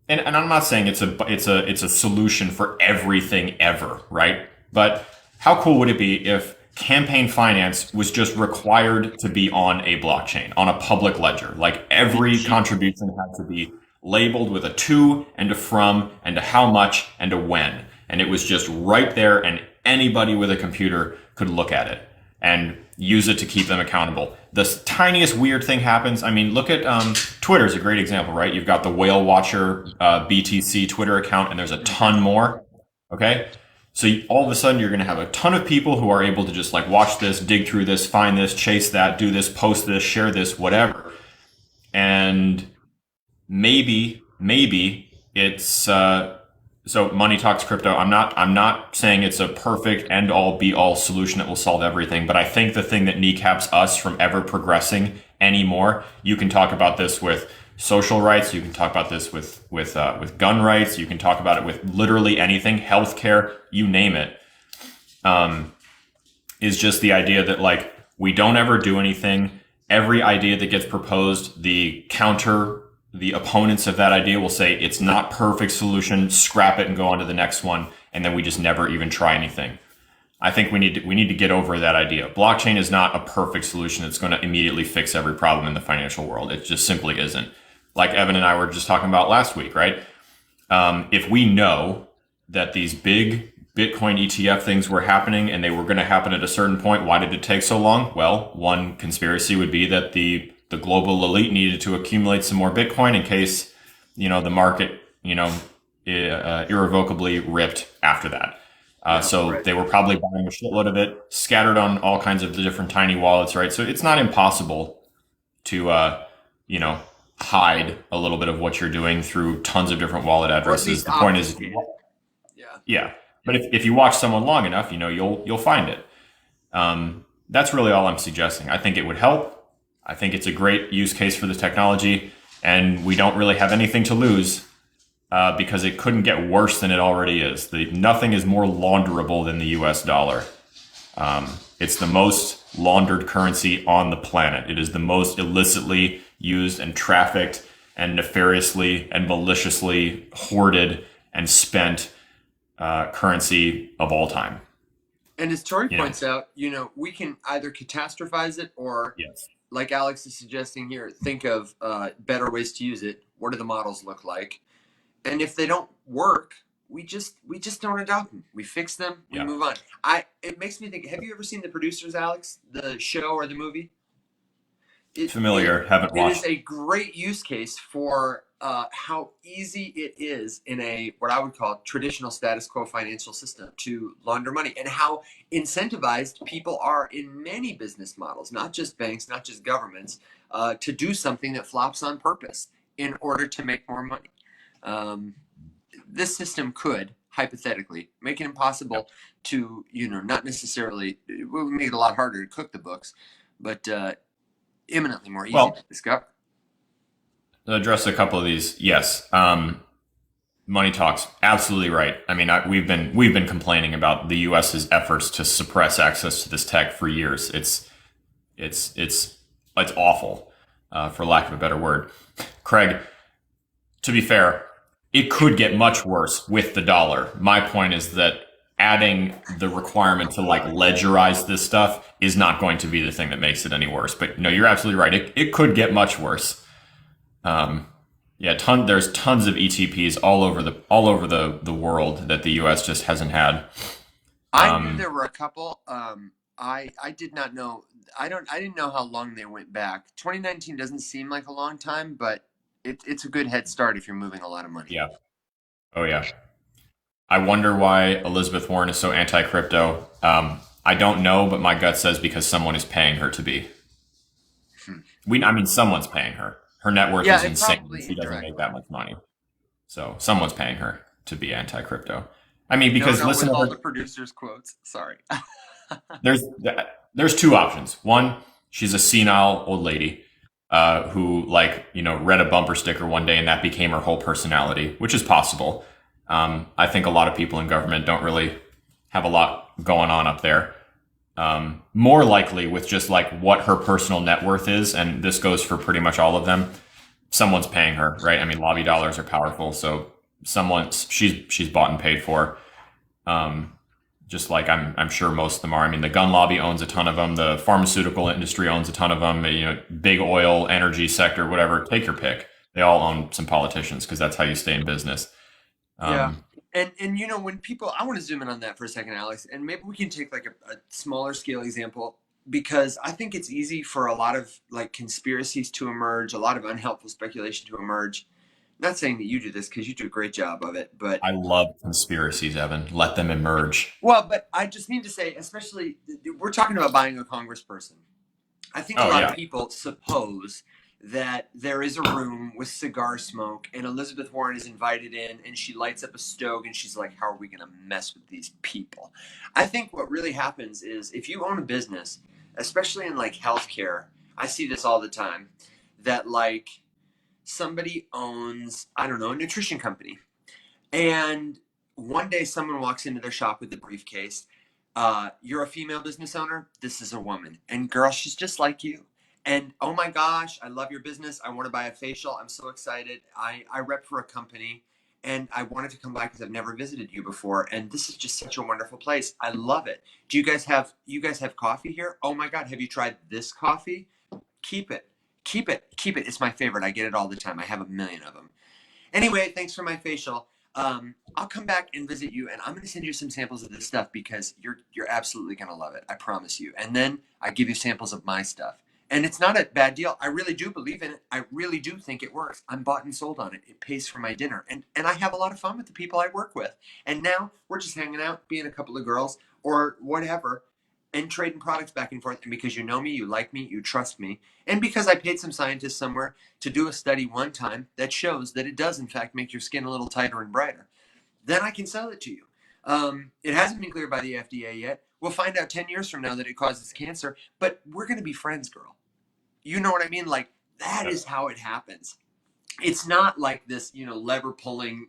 and I'm not saying it's a solution for everything ever, right? But how cool would it be if campaign finance was just required to be on a blockchain, on a public ledger? Like every contribution had to be labeled with a to and a from and a how much and a when. And it was just right there, and anybody with a computer could look at it and use it to keep them accountable. The tiniest weird thing happens. I mean, look at Twitter is a great example, right? You've got the Whale Watcher BTC Twitter account, and there's a ton more. Okay. So all of a sudden, you're going to have a ton of people who are able to just like watch this, dig through this, find this, chase that, do this, post this, share this, whatever. And maybe it's so Money Talks Crypto. I'm not saying it's a perfect end all be all solution that will solve everything, but I think the thing that kneecaps us from ever progressing anymore. You can talk about this with social rights. You can talk about this with gun rights. You can talk about it with literally anything, healthcare, you name it. Is just the idea that like we don't ever do anything, every idea that gets proposed, the opponents of that idea will say it's not perfect solution, scrap it and go on to the next one, and then we just never even try anything. I think we need to get over that idea. Blockchain is not a perfect solution that's going to immediately fix every problem in the financial world. It just simply isn't. Like Evan and I were just talking about last week, right? If we know that these big Bitcoin ETF things were happening and they were going to happen at a certain point, why did it take so long? Well, one conspiracy would be that the global elite needed to accumulate some more Bitcoin in case, the market, irrevocably ripped after that. So Right. they were probably buying a shitload of it, scattered on all kinds of the different tiny wallets, right? So it's not impossible to, hide a little bit of what you're doing through tons of different wallet Or at addresses. least The point is, obfuscated. Yeah. yeah. But if you watch someone long enough, you'll find it. That's really all I'm suggesting. I think it would help. I think it's a great use case for the technology, and we don't really have anything to lose because it couldn't get worse than it already is. Nothing is more launderable than the U.S. dollar. It's the most laundered currency on the planet. It is the most illicitly used and trafficked and nefariously and maliciously hoarded and spent currency of all time. And as Tori You know, points out, we can either catastrophize it or, yes, like Alex is suggesting here, think of better ways to use it. What do the models look like? And if they don't work, we just don't adopt them. We fix them. We yeah, move on. It makes me think. Have you ever seen The Producers, Alex? The show or the movie? it it familiar. Haven't it is watched. a great use case for how easy it is in a what I would call traditional status quo financial system to launder money, and how incentivized people are in many business models, not just banks, not just governments, to do something that flops on purpose in order to make more money. Um, this system could hypothetically make it Yep. impossible to, not necessarily, it would make it a lot harder to cook the books, but imminently more easy to Well, discover. to address a couple of these. Yes, money talks. Absolutely right. I mean, we've been complaining about the U.S.'s efforts to suppress access to this tech for years. It's awful, for lack of a better word. Craig, to be fair, it could get much worse with the dollar. My point is that adding the requirement to like ledgerize this stuff is not going to be the thing that makes it any worse. But no, you're absolutely right. It could get much worse. Um, yeah, there's tons of ETPs all over the world that the U.S. just hasn't had. I knew Um, there were a couple. I did not know. I didn't know how long they went back. 2019 doesn't seem like a long time, but it's a good head start if you're moving a lot of money. yeah. Oh yeah. I wonder why Elizabeth Warren is so anti-crypto. I don't know, but my gut says because someone is paying her to be. Hmm. I mean, someone's paying her. Her net worth Yeah, is and insane. probably She doesn't make indirectly. that much money. So someone's paying her to be anti-crypto. I mean, No, because no, listen with to all the her. producers' quotes. Sorry. There's there's two options. One, she's a senile old lady who, like, read a bumper sticker one day and that became her whole personality, which is possible. I think a lot of people in government don't really have a lot going on up there. More likely with just like what her personal net worth is, and this goes for pretty much all of them. Someone's paying her, right? I mean, lobby dollars are powerful, so she's bought and paid for. Um, just like I'm sure most of them are. I mean, the gun lobby owns a ton of them. The pharmaceutical industry owns a ton of them. Big oil, energy sector, whatever. Take your pick. They all own some politicians because that's how you stay in business. Yeah. Um, And when people, I want to zoom in on that for a second, Alex, and maybe we can take like a smaller scale example, because I think it's easy for a lot of like conspiracies to emerge, a lot of unhelpful speculation to emerge. Not saying that you do this because you do a great job of it, but I love conspiracies, Evan. Let them emerge. but I just mean to say, especially we're talking about buying a congressperson. I think a Oh lot of yeah, people suppose that there is a room with cigar smoke and Elizabeth Warren is invited in and she lights up a stove and she's like, how are we going to mess with these people? I think what really happens is if you own a business, especially in like healthcare, I see this all the time, that like somebody owns, I don't know, a nutrition company. And one day someone walks into their shop with a briefcase. You're a female business owner. This is a woman. And girl, she's just like you. And oh my gosh, I love your business. I want to buy a facial. I'm so excited. I rep for a company and I wanted to come by because I've never visited you before. And this is just such a wonderful place. I love it. Do you guys have coffee here? Oh my God, have you tried this coffee? Keep it. Keep it. Keep it. It's my favorite. I get it all the time. I have a million of them. Anyway, thanks for my facial. I'll come back and visit you, and I'm going to send you some samples of this stuff because you're absolutely going to love it. I promise you. And then I give you samples of my stuff, and it's not a bad deal. I really do believe in it. I really do think it works. I'm bought and sold on it. It pays for my dinner, and I have a lot of fun with the people I work with. And now we're just hanging out, being a couple of girls or whatever, and trading products back and forth. And because you know me, you like me, you trust me, and because I paid some scientists somewhere to do a study one time that shows that it does in fact make your skin a little tighter and brighter, then I can sell it to you. It hasn't been cleared by the FDA yet. We'll find out 10 years from now that it causes cancer, but we're going to be friends, girl. You know what I mean? Like, that is how it happens. It's not like this, lever pulling,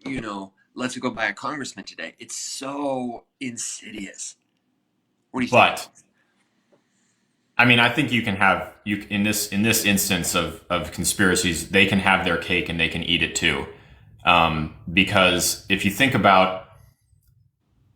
let's go buy a congressman today. It's so insidious. What do you think? But I mean, I think you in this instance of conspiracies, they can have their cake and they can eat it too. Because if you think about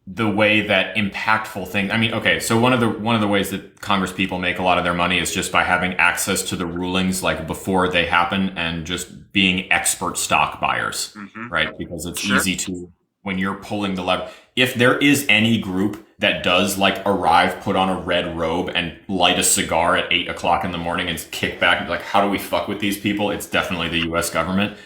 the way that impactful thing, I mean, okay, so one of the ways that Congress people make a lot of their money is just by having access to the rulings like before they happen and just being expert stock buyers, right? Because it's easy to, when you're pulling the lever. If there is any group that does like arrive, put on a red robe and light a cigar at 8 o'clock in the morning and kick back and be like, how do we fuck with these people? It's definitely the US government.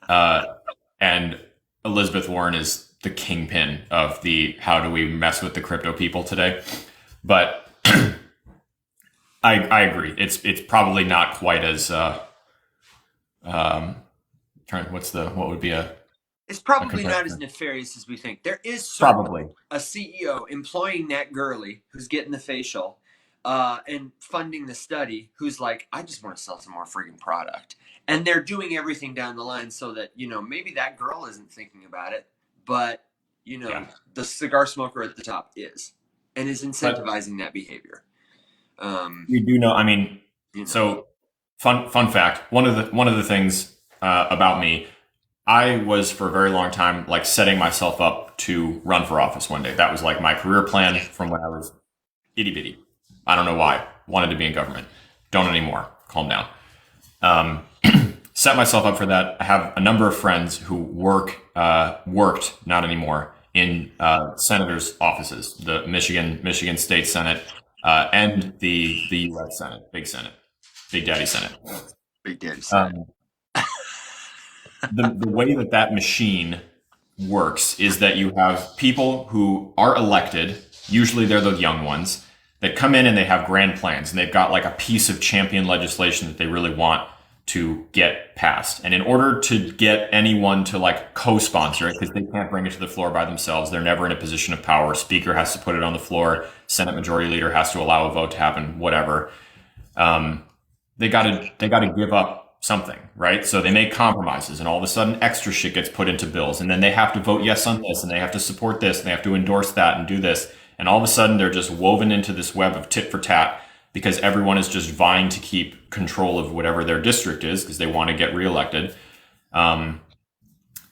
And Elizabeth Warren is the kingpin of the how do we mess with the crypto people today. But I agree. It's probably not quite as what would be it's probably not as nefarious as we think. There is probably a CEO employing Nat Gurley who's getting the facial and funding the study who's like, I just want to sell some more friggin' product. And they're doing everything down the line so that, maybe that girl isn't thinking about it, but, the cigar smoker at the top is and is incentivizing that behavior. We do know, I mean, so fun fact, one of the things about me, I was for a very long time like setting myself up to run for office one day. That was like my career plan from when I was itty bitty. I don't know why. Wanted to be in government. Don't anymore. Calm down. Set myself up for that. I have a number of friends who worked, not anymore, in senators' offices, the Michigan State Senate, and the U.S. Senate, Big Senate, Big Daddy Senate. Big Daddy Senate. The way that machine works is that you have people who are elected, usually they're the young ones, that come in and they have grand plans and they've got like a piece of champion legislation that they really want to get passed. And in order to get anyone to like co-sponsor it, because they can't bring it to the floor by themselves, they're never in a position of power. Speaker has to put it on the floor. Senate Majority Leader has to allow a vote to happen, whatever. They got to give up something, right? So they make compromises and all of a sudden extra shit gets put into bills. And then they have to vote yes on this and they have to support this and they have to endorse that and do this. And all of a sudden they're just woven into this web of tit for tat because everyone is just vying to keep control of whatever their district is because they want to get reelected. And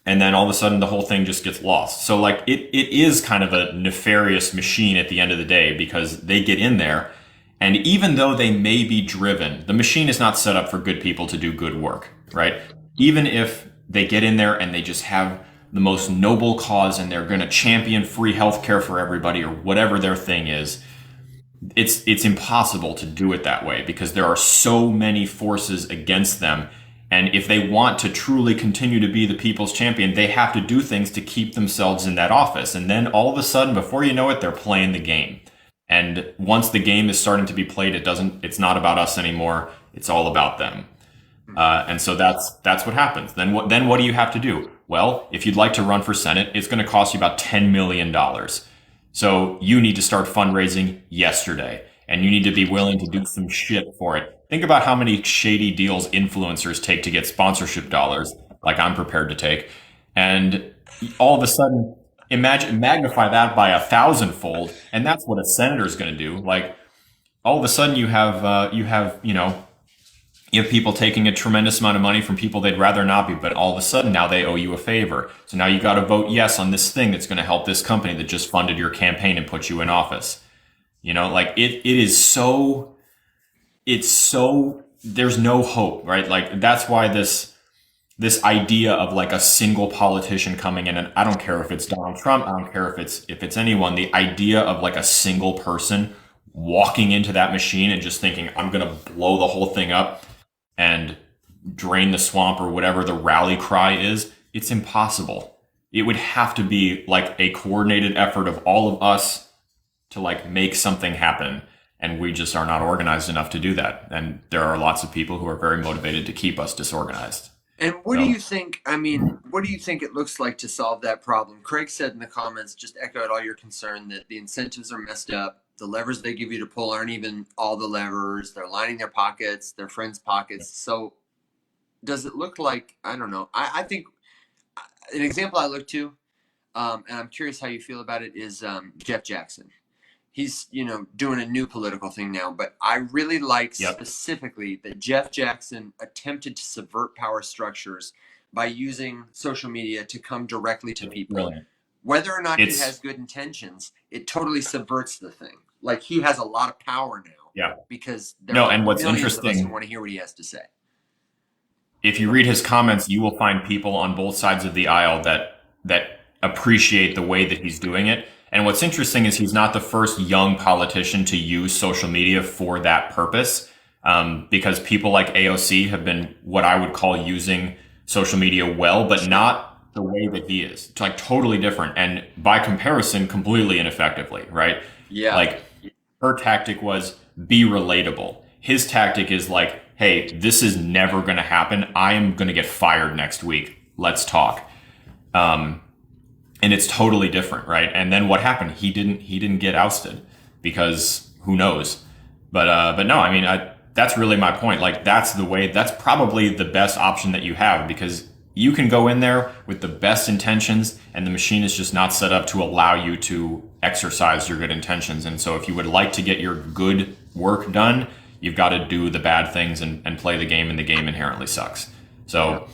then all of a sudden the whole thing just gets lost. So like it is kind of a nefarious machine at the end of the day because they get in there. And even though they may be driven, the machine is not set up for good people to do good work, right? Even if they get in there and they just have the most noble cause and they're going to champion free healthcare for everybody or whatever their thing is, it's impossible to do it that way because there are so many forces against them. And if they want to truly continue to be the people's champion, they have to do things to keep themselves in that office. And then all of a sudden, before you know it, they're playing the game. And once the game is starting to be played, it's not about us anymore. It's all about them. And so that's what happens. Then what do you have to do? Well, if you'd like to run for Senate, it's going to cost you about $10 million. So you need to start fundraising yesterday and you need to be willing to do some shit for it. Think about how many shady deals influencers take to get sponsorship dollars, like I'm prepared to take. And all of a sudden, magnify that by 1,000-fold, and that's what a senator is going to do. Like all of a sudden, you have You have people taking a tremendous amount of money from people they'd rather not be, but all of a sudden now they owe you a favor. So now you got to vote yes on this thing that's going to help this company that just funded your campaign and put you in office. Like it is so, there's no hope, right? Like that's why this idea of like a single politician coming in, and I don't care if it's Donald Trump, I don't care if it's anyone, the idea of like a single person walking into that machine and just thinking, I'm going to blow the whole thing up and drain the swamp or whatever the rally cry is, it's impossible. It would have to be like a coordinated effort of all of us to like make something happen. And we just are not organized enough to do that. And there are lots of people who are very motivated to keep us disorganized. And what do you think, what do you think it looks like to solve that problem? Craig said in the comments, just echoed all your concern that the incentives are messed up. The levers they give you to pull aren't even all the levers. They're lining their pockets, their friends' pockets. So does it look like, I don't know. I think an example I look to, and I'm curious how you feel about it, is Jeff Jackson. He's, doing a new political thing now, but I really like specifically that Jeff Jackson attempted to subvert power structures by using social media to come directly to people. Brilliant. Whether or not he has good intentions, it totally subverts the thing. Like he has a lot of power now. Yeah. Because there are and what's millions of us interesting, who want to hear what he has to say. If you read his comments, you will find people on both sides of the aisle that appreciate the way that he's doing it. And what's interesting is he's not the first young politician to use social media for that purpose, because people like AOC have been what I would call using social media well, but not the way that he is. It's like totally different. And by comparison, completely ineffectively, right? Yeah. Like her tactic was be relatable. His tactic is like, hey, this is never going to happen. I am going to get fired next week. Let's talk. And it's totally different, right? And then what happened? He didn't get ousted because who knows? But no, that's really my point. Like that's probably the best option that you have, because you can go in there with the best intentions and the machine is just not set up to allow you to exercise your good intentions. And so if you would like to get your good work done, you've got to do the bad things and play the game, and the game inherently sucks. So,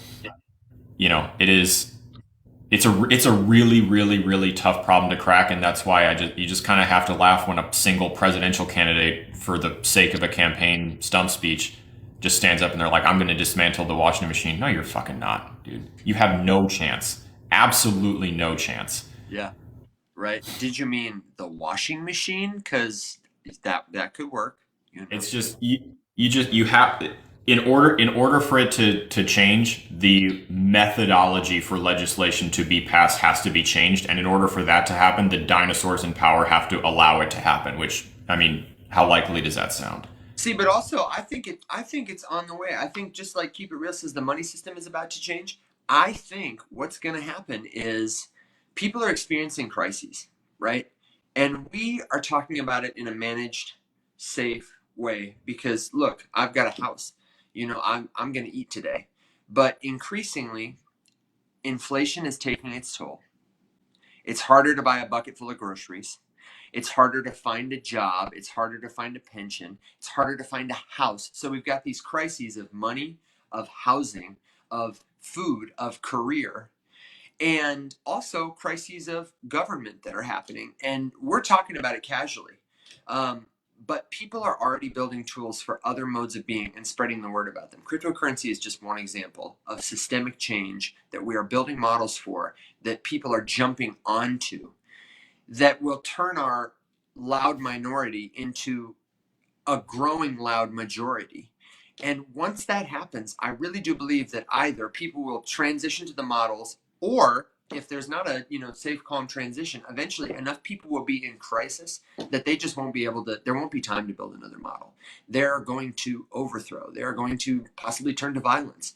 it's a really, really, really tough problem to crack. And that's why you just kind of have to laugh when a single presidential candidate, for the sake of a campaign stump speech, just stands up and they're like, I'm going to dismantle the washing machine. No, you're fucking not, dude. You have no chance. Absolutely no chance. Yeah. Right. Did you mean the washing machine? Because that could work. It's just, you have, in order for it to change, the methodology for legislation to be passed has to be changed. And in order for that to happen, the dinosaurs in power have to allow it to happen, which, how likely does that sound? See, but also I think it's on the way. I think, just like Keep It Real says, the money system is about to change. I think what's going to happen is people are experiencing crises, right? And we are talking about it in a managed, safe way, because look, I've got a house. I'm going to eat today. But increasingly, inflation is taking its toll. It's harder to buy a bucket full of groceries. It's harder to find a job. It's harder to find a pension. It's harder to find a house. So we've got these crises of money, of housing, of food, of career, and also crises of government that are happening. And we're talking about it casually. But people are already building tools for other modes of being and spreading the word about them. Cryptocurrency is just one example of systemic change that we are building models for, that people are jumping onto, that will turn our loud minority into a growing loud majority. And once that happens, I really do believe that either people will transition to the models, or if there's not a safe, calm transition, eventually enough people will be in crisis that they just won't be able to, there won't be time to build another model. They're going to overthrow. They're going to possibly turn to violence.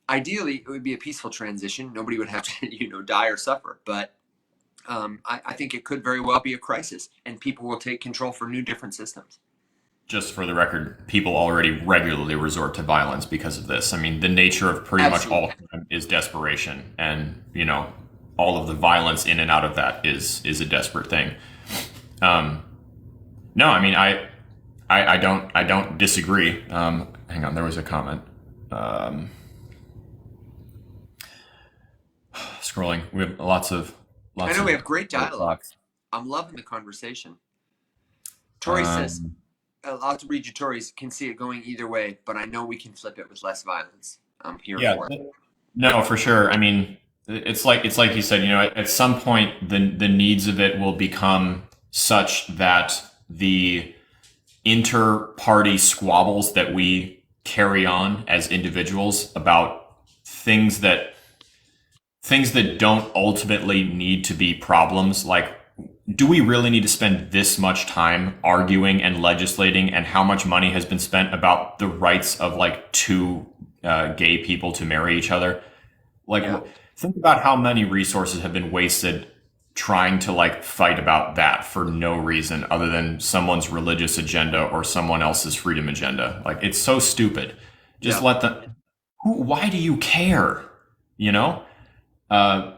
Ideally, it would be a peaceful transition. Nobody would have to die or suffer. But I think it could very well be a crisis, and people will take control for new, different systems. Just for the record, people already regularly resort to violence because of this. The nature of pretty much all crime is desperation, and all of the violence in and out of that is a desperate thing. No, I don't disagree. hang on, there was a comment. Scrolling. We have lots of I know we have great great dialogue. thoughts. I'm loving the conversation. Tori says, Um, I'll read you Tori's, can see it going either way, but I know we can flip it with less violence. I'm here yeah, for it. no, for sure. I mean, it's like you said. You know, at some point, the needs of it will become such that the inter-party squabbles that we carry on as individuals about things that things that don't ultimately need to be problems, like, do we really need to spend this much time arguing and legislating, and how much money has been spent about the rights of like two gay people to marry each other? Like, Yeah. think about how many resources have been wasted trying to like fight about that for no reason other than someone's religious agenda or someone else's freedom agenda. Like, it's so stupid. Just Yeah. let them. Why do you care? You know? Uh,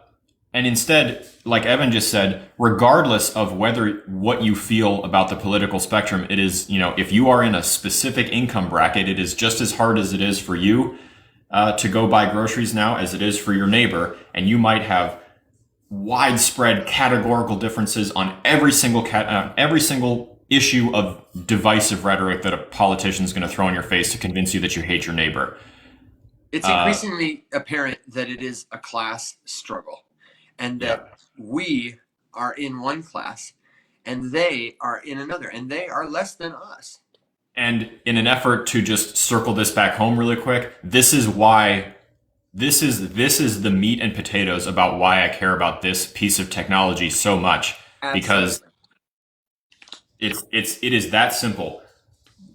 and instead, like Evan just said, regardless of whether what you feel about the political spectrum, it is, you know, if you are in a specific income bracket, it is just as hard as it is for you to go buy groceries now as it is for your neighbor. And you might have widespread categorical differences on every single issue of divisive rhetoric that a politician is going to throw in your face to convince you that you hate your neighbor. It's increasingly apparent that it is a class struggle and Yeah. that we are in one class and they are in another and they are less than us. And in an effort to just circle this back home really quick, this is why this is the meat and potatoes about why I care about this piece of technology so much, because Absolutely. it is that simple.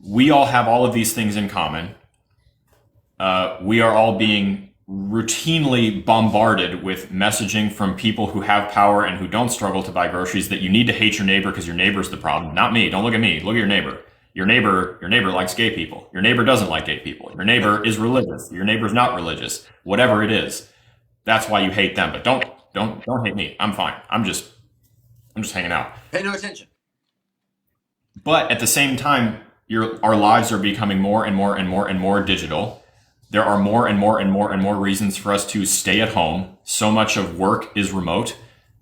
We all have all of these things in common. We are all being routinely bombarded with messaging from people who have power and who don't struggle to buy groceries that you need to hate your neighbor because your neighbor's the problem, not me. Don't look at me. Look at your neighbor. Your neighbor likes gay people. Your neighbor doesn't like gay people. Your neighbor is religious. Your neighbor's not religious. Whatever it is, that's why you hate them. But don't hate me. I'm fine. I'm just hanging out. Pay no attention. But at the same time, our lives are becoming more and more and more and more digital. There are more and more and more and more reasons for us to stay at home. So much of work is remote.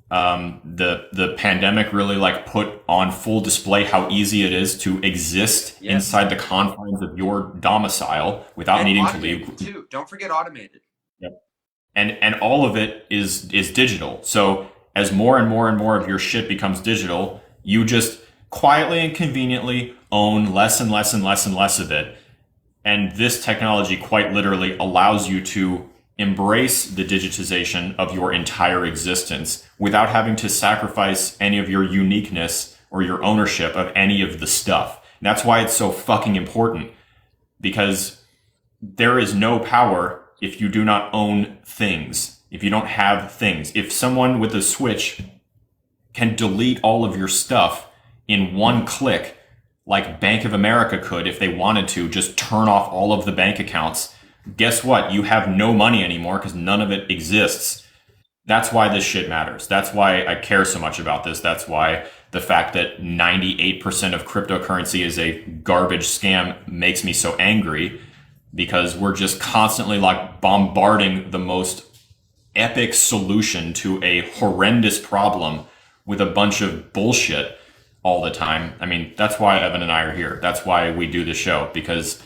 The pandemic really like put on full display how easy it is to exist inside the confines of your domicile without needing to leave. Too. Don't forget automated. Yep. And all of it is digital. So as more and more and more of your shit becomes digital, you just quietly and conveniently own less and less and less and less of it. And this technology quite literally allows you to embrace the digitization of your entire existence without having to sacrifice any of your uniqueness or your ownership of any of the stuff. And that's why it's so fucking important, because there is no power if you do not own things, if you don't have things. If someone with a switch can delete all of your stuff in one click, like Bank of America could if they wanted to, just turn off all of the bank accounts, guess what? You have no money anymore because none of it exists. That's why this shit matters. That's why I care so much about this. That's why the fact that 98% of cryptocurrency is a garbage scam makes me so angry, because we're just constantly like bombarding the most epic solution to a horrendous problem with a bunch of bullshit all the time. I mean, that's why Evan and I are here. That's why we do the show, because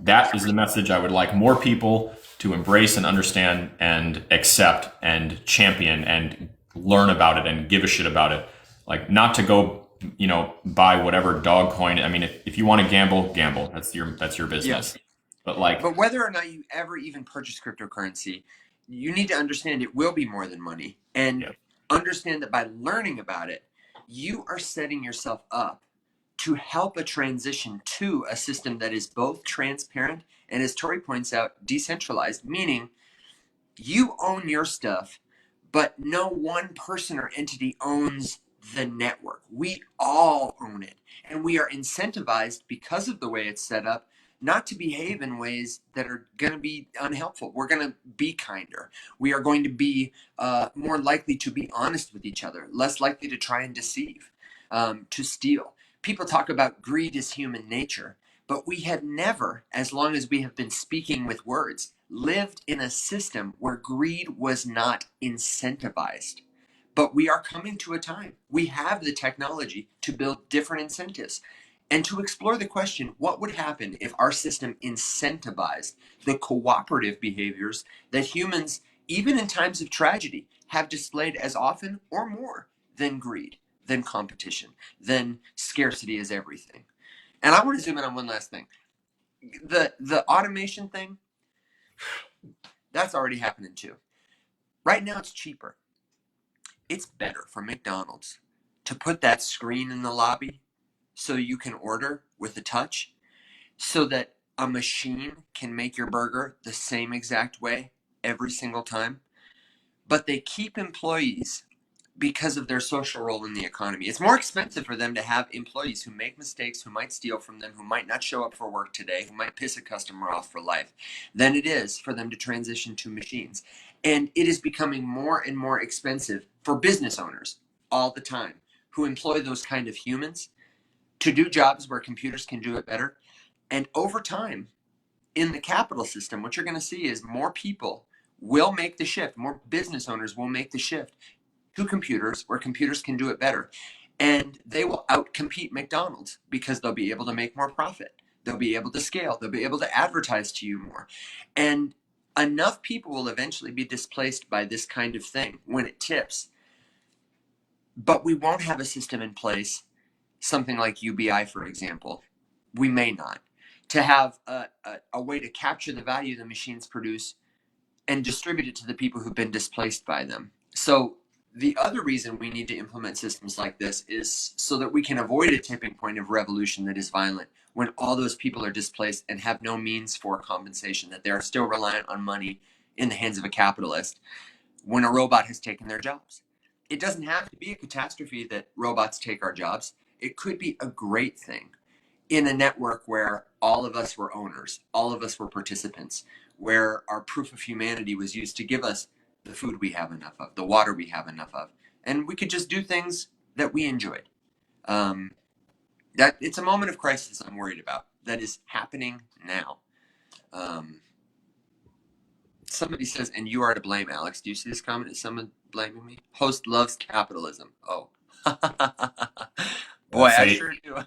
that is the message I would like more people to embrace and understand and accept and champion and learn about it and give a shit about it. Like, not to go, you know, buy whatever dog coin. I mean, if you want to gamble, gamble. That's your business. Yes. But like, But whether or not you ever even purchase cryptocurrency, you need to understand it will be more than money, and understand that by learning about it, you are setting yourself up to help a transition to a system that is both transparent and, as Tori points out, decentralized, meaning you own your stuff, but no one person or entity owns the network. We all own it. And we are incentivized, because of the way it's set up, not to behave in ways that are going to be unhelpful. We're going to be kinder. We are going to be more likely to be honest with each other, less likely to try and deceive, to steal. People talk about greed as human nature, But we have never, as long as we have been speaking with words, lived in a system where greed was not incentivized. But we are coming to a time. We have the technology to build different incentives and to explore the question, what would happen if our system incentivized the cooperative behaviors that humans, even in times of tragedy, have displayed as often or more than greed, than competition, than scarcity is everything. And I want to zoom in on one last thing. The automation thing, that's already happening too. Right now it's cheaper. It's better for McDonald's to put that screen in the lobby so you can order with a touch, so that a machine can make your burger the same exact way every single time. But they keep employees because of their social role in the economy. It's more expensive for them to have employees who make mistakes, who might steal from them, who might not show up for work today, who might piss a customer off for life, than it is for them to transition to machines. And it is becoming more and more expensive for business owners all the time who employ those kind of humans to do jobs where computers can do it better. And over time, in the capital system, what you're going to see is more people will make the shift, more business owners will make the shift to computers where computers can do it better. And they will outcompete McDonald's because they'll be able to make more profit. They'll be able to scale. They'll be able to advertise to you more. And enough people will eventually be displaced by this kind of thing when it tips. But we won't have a system in place, something like UBI, for example. We may not. To have a way to capture the value the machines produce and distribute it to the people who've been displaced by them. So the other reason we need to implement systems like this is so that we can avoid a tipping point of revolution that is violent when all those people are displaced and have no means for compensation, that they are still reliant on money in the hands of a capitalist when a robot has taken their jobs. It doesn't have to be a catastrophe that robots take our jobs. It could be a great thing in a network where all of us were owners, all of us were participants, where our proof of humanity was used to give us the food we have enough of, the water we have enough of, and we could just do things that we enjoyed. That it's a moment of crisis I'm worried about that is happening now. Somebody says, and you are to blame, Alex. Do you see this comment? Is someone blaming me? Host loves capitalism. Oh. Boy, I sure do.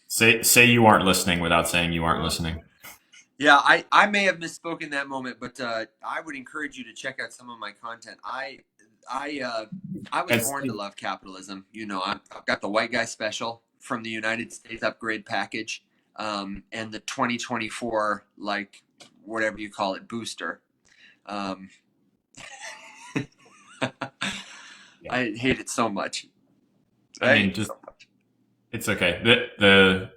Say you aren't listening without saying you aren't listening. Yeah, I may have misspoken that moment, but I would encourage you to check out some of my content. I was born to love capitalism. You know, I've got the white guy special from the United States upgrade package, and the 2024, like, whatever you call it, booster. I hate it so much. I mean, just it's okay. The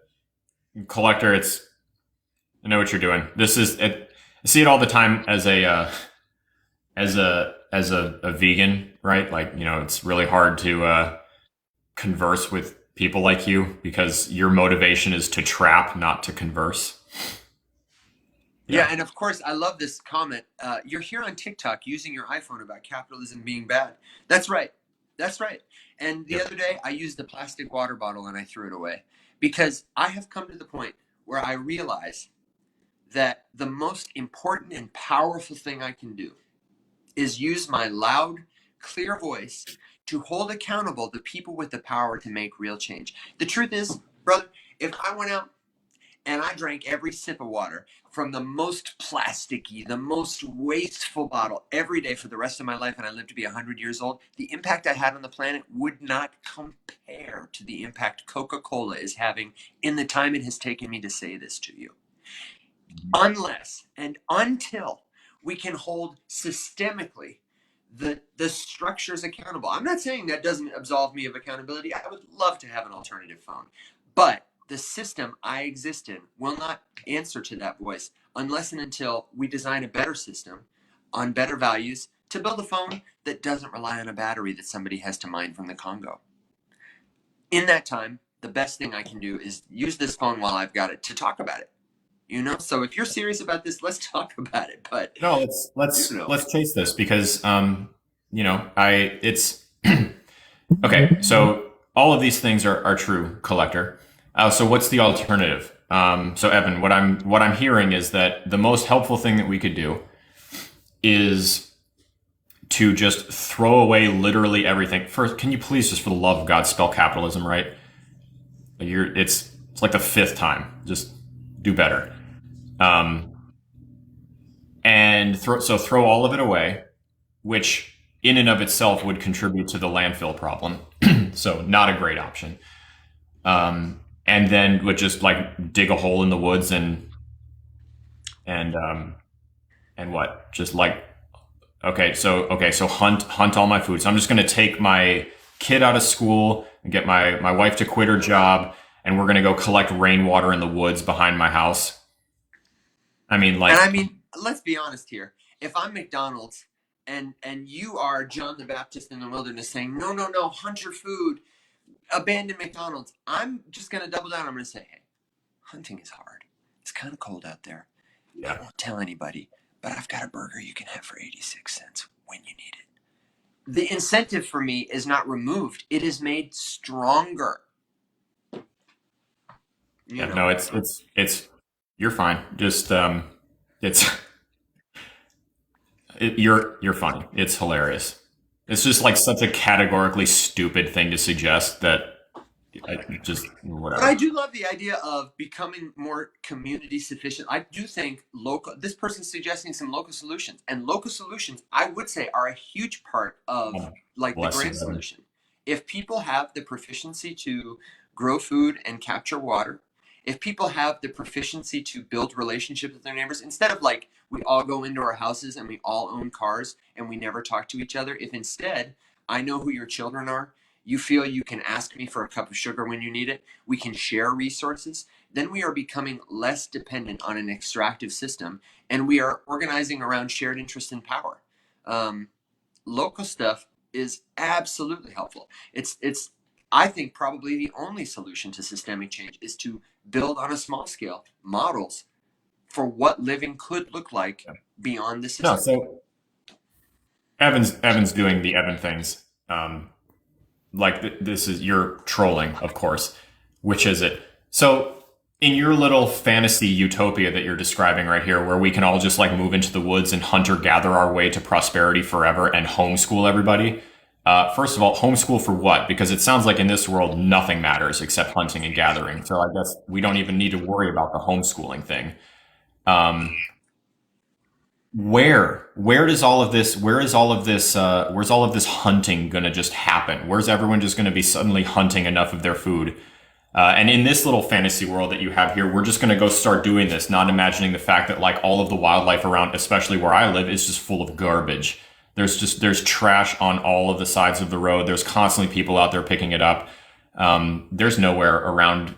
collector, I know what you're doing. I see it all the time as a vegan, right? Like, you know, it's really hard to converse with people like you because your motivation is to trap, not to converse. Yeah, and of course, I love this comment. You're here on TikTok using your iPhone about capitalism being bad. That's right. That's right. And the other day, I used a plastic water bottle and I threw it away because I have come to the point where I realize that the most important and powerful thing I can do is use my loud, clear voice to hold accountable the people with the power to make real change. The truth is, brother, if I went out and I drank every sip of water from the most plasticky, the most wasteful bottle every day for the rest of my life, and I lived to be 100 years old, the impact I had on the planet would not compare to the impact Coca-Cola is having in the time it has taken me to say this to you. Unless and until we can hold systemically the structures accountable. I'm not saying that doesn't absolve me of accountability. I would love to have an alternative phone. But the system I exist in will not answer to that voice unless and until we design a better system on better values to build a phone that doesn't rely on a battery that somebody has to mine from the Congo. In that time, the best thing I can do is use this phone while I've got it to talk about it. You know, so if you're serious about this, let's talk about it. But no, let's chase this because you know, it's okay. So all of these things are true, collector. So what's the alternative? So Evan, what I'm hearing is that the most helpful thing that we could do is to just throw away literally everything. First, can you please, just for the love of God, spell capitalism right? It's like the fifth time. Just do better. Um, and throw all of it away, which in and of itself would contribute to the landfill problem. So not a great option. And then would just like dig a hole in the woods and what? Just like so hunt all my food. So I'm just gonna take my kid out of school and get my wife to quit her job, and we're gonna go collect rainwater in the woods behind my house. I mean, And like, I mean, let's be honest here. If I'm McDonald's and you are John the Baptist in the wilderness saying, no, no, no, hunt your food, abandon McDonald's, I'm just going to double down. I'm going to say, hey, hunting is hard. It's kind of cold out there. I yeah, won't tell anybody, but I've got a burger you can have for 86 cents when you need it. The incentive for me is not removed. It is made stronger. yeah, no, it's you're fine. Just it's you're funny. It's hilarious. It's just like such a categorically stupid thing to suggest that I just But I whatever. do love the idea of becoming more community sufficient. I do think this person's suggesting some local solutions, and local solutions, I would say, are a huge part of Oh, like the bless you, grand Evan. solution. If people have the proficiency to grow food and capture water, if people have the proficiency to build relationships with their neighbors, instead of like we all go into our houses and we all own cars and we never talk to each other, if instead I know who your children are, you feel you can ask me for a cup of sugar when you need it, we can share resources, then we are becoming less dependent on an extractive system and we are organizing around shared interest and power. Um, Local stuff is absolutely helpful. It's I think probably the only solution to systemic change is to build on a small scale models for what living could look like beyond the No, system. so Evan's doing the Evan things. Like this is you're trolling, of course. Which is it? So in your little fantasy utopia that you're describing right here, where we can all just like move into the woods and hunter gather our way to prosperity forever and homeschool everybody. First of all, homeschool for what? Because it sounds like in this world nothing matters except hunting and gathering. So I guess we don't even need to worry about the homeschooling thing. Um, where does all of this where's all of this hunting gonna just happen? Where's everyone just gonna be suddenly hunting enough of their food? And in this little fantasy world that you have here, we're just gonna go start doing this, not imagining the fact that like all of the wildlife around, especially where I live, is just full of garbage. There's trash on all of the sides of the road. There's constantly people out there picking it up. There's nowhere around,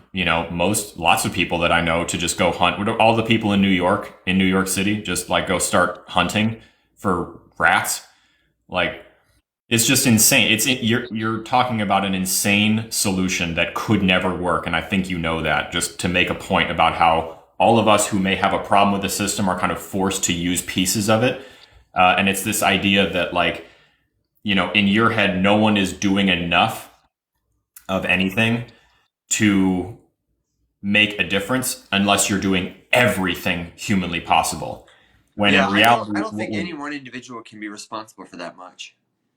lots of people that I know to just go hunt. All the people in New York City, just like go start hunting for rats. Like it's just insane. You're talking about an insane solution that could never work, and I think you know that. Just to make a point about how all of us who may have a problem with the system are kind of forced to use pieces of it, and it's this idea that like in your head, no one is doing enough of anything to make a difference unless you're doing everything humanly possible. When Yeah, in I reality, don't think any one individual can be responsible for that much.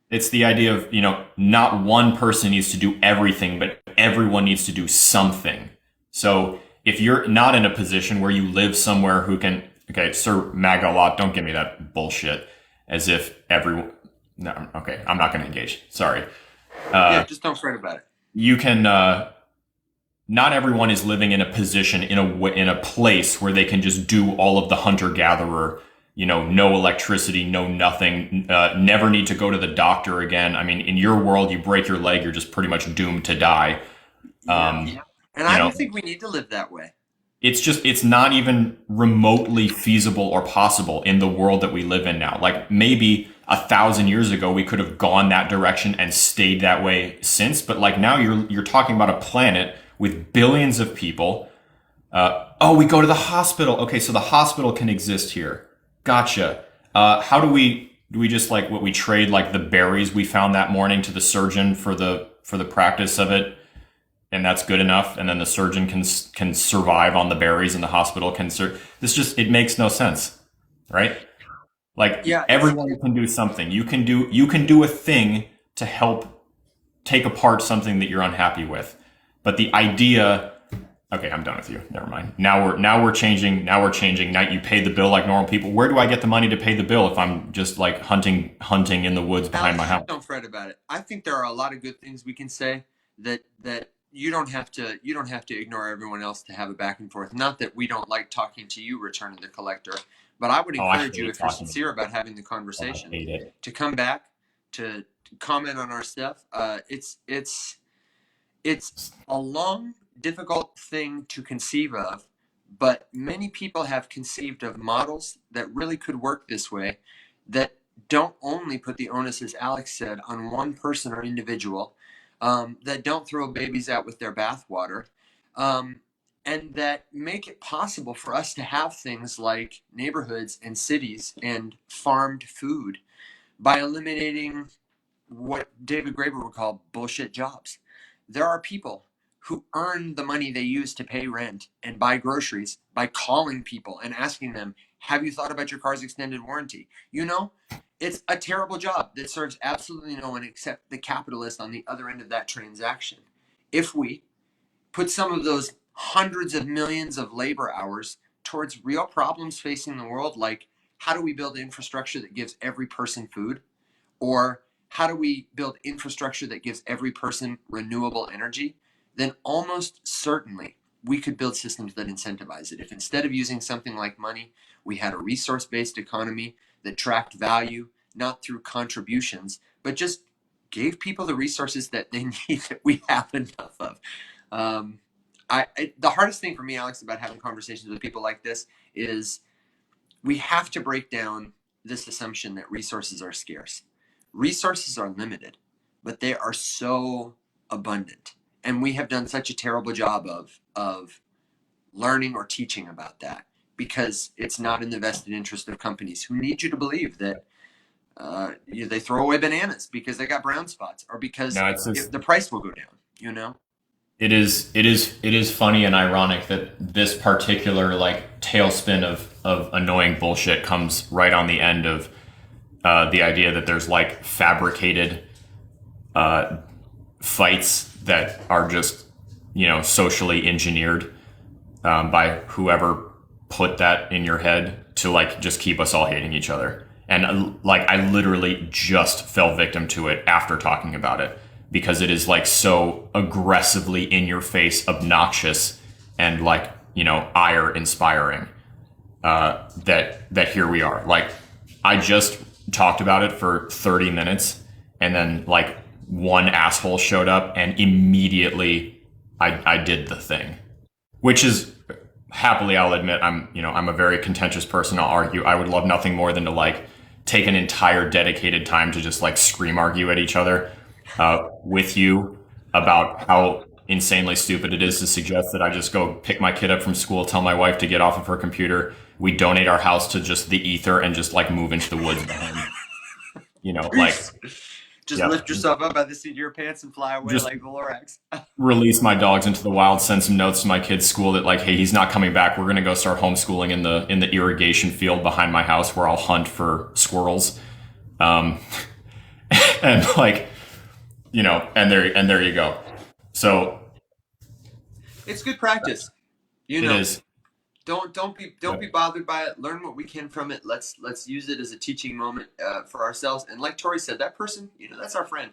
it's the idea of, not one person needs to do everything, but everyone needs to do something. So if you're not in a position where you live somewhere who can, okay, Sir Magalot, don't give me that bullshit as if everyone, no, okay, I'm not going to engage. Sorry. Yeah, just don't fret about it. You can, not everyone is living in a position in a place where they can just do all of the hunter gatherer, no electricity, no nothing, never need to go to the doctor again. I mean, in your world, you break your leg, you're just pretty much doomed to die. Yeah. Um, And you I know, don't think we need to live that way. it's not even remotely feasible or possible in the world that we live in now. Like maybe 1,000 years ago, we could have gone that direction and stayed that way since. But like now you're talking about a planet with billions of people. Oh, we go to the hospital. Okay, so the hospital can exist here. Gotcha. How do we just like what we trade like the berries we found that morning to the surgeon for the practice of it? and that's good enough. And then the surgeon can survive on the berries, and the hospital can this just it makes no sense, right? Like Yeah, everyone can do something. You can do a thing to help take apart something that you're unhappy with. But the idea, okay, I'm done with you. Never mind. Now we're changing. Now we're changing. Now you pay the bill like normal people. Where do I get the money to pay the bill if I'm just like hunting in the woods behind Alex, my just house? don't fret about it. I think there are a lot of good things we can say that you don't have to ignore everyone else to have a back and forth. Not that we don't like talking to you, Return of the Collector, but I would Oh, I encourage you, hate if you're talking sincere about about having the it. I conversation, hate it. to come back to comment on our stuff. It's a long, difficult thing to conceive of, but many people have conceived of models that really could work this way, that don't only put the onus, as Alex said, on one person or individual, that don't throw babies out with their bathwater, um, and that make it possible for us to have things like neighborhoods and cities and farmed food by eliminating what David Graeber would call bullshit jobs. There are people who earn the money they use to pay rent and buy groceries by calling people and asking them, have you thought about your car's extended warranty? It's a terrible job that serves absolutely no one except the capitalist on the other end of that transaction. If we put some of those hundreds of millions of labor hours towards real problems facing the world, like how do we build infrastructure that gives every person food? Or how do we build infrastructure that gives every person renewable energy? Then almost certainly we could build systems that incentivize it. If instead of using something like money, we had a resource based economy that tracked value, not through contributions, but just gave people the resources that they need, that we have enough of. Um, the hardest thing for me, Alex, about having conversations with people like this is we have to break down this assumption that resources are scarce. Resources are limited, but they are so abundant. And we have done such a terrible job of learning or teaching about that, because it's not in the vested interest of companies who need you to believe that they throw away bananas because they got brown spots, or because No, it's just the price will go down. it is funny and ironic that this particular like tailspin of annoying bullshit comes right on the end of the idea that there's like fabricated fights that are just socially engineered by whoever put that in your head to like just keep us all hating each other. And like I literally just fell victim to it after talking about it, because it is like so aggressively in your face, obnoxious, and like ire inspiring. That here we are. Like I just talked about it for 30 minutes, and then like one asshole showed up, and immediately I did the thing, which is happily, I'll admit, I'm a very contentious person. I'll argue. I would love nothing more than to like take an entire dedicated time to just like scream argue at each other with you about how insanely stupid it is to suggest that I just go pick my kid up from school, tell my wife to get off of her computer, we donate our house to just the ether, and just like move into the woods behind. Like Just yeah, lift yourself up by the seat of your pants and fly away just like the Lorax. release my dogs into the wild, send some notes to my kid's school that like, hey, he's not coming back. We're gonna go start homeschooling in the irrigation field behind my house where I'll hunt for squirrels. Um, and like, and there you go. So It's good practice. You it know, is. don't be bothered by it. Learn what we can from it. Let's use it as a teaching moment for ourselves. And like Tori said, that person, that's our friend.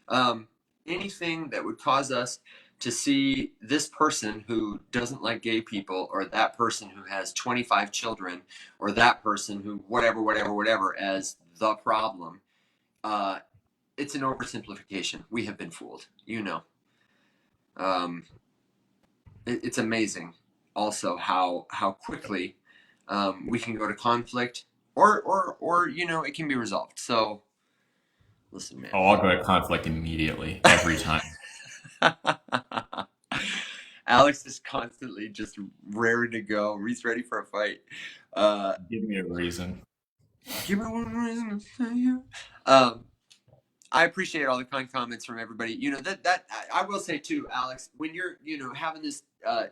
Um, Anything that would cause us to see this person who doesn't like gay people, or that person who has 25 children, or that person who whatever as the problem, uh, it's an oversimplification. We have been fooled. Um, it's amazing also how quickly we can go to conflict, or it can be resolved. So listen, Oh, I'll go to conflict immediately every time. man. Alex is constantly just raring to go. He's ready for a fight. Uh, Give me a reason. Give me one reason to say you. Um, I appreciate all the kind comments from everybody. You know that I will say too, Alex, when you're having this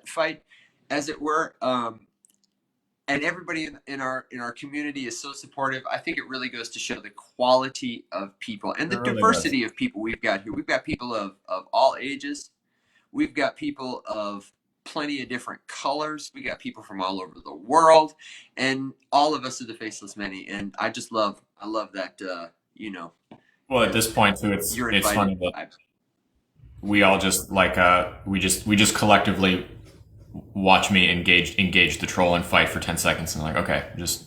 fight, as it were, and everybody in our community is so supportive. I think it really goes to show the quality of people and It the really does. diversity of people we've got here. We've got people of all ages. We've got people of plenty of different colors. We got people from all over the world, and all of us are the Faceless Many. And I love that. Well, at this point too, You're it's invited. funny that we all just like we just collectively watch me engage the troll and fight for 10 seconds and like, okay, just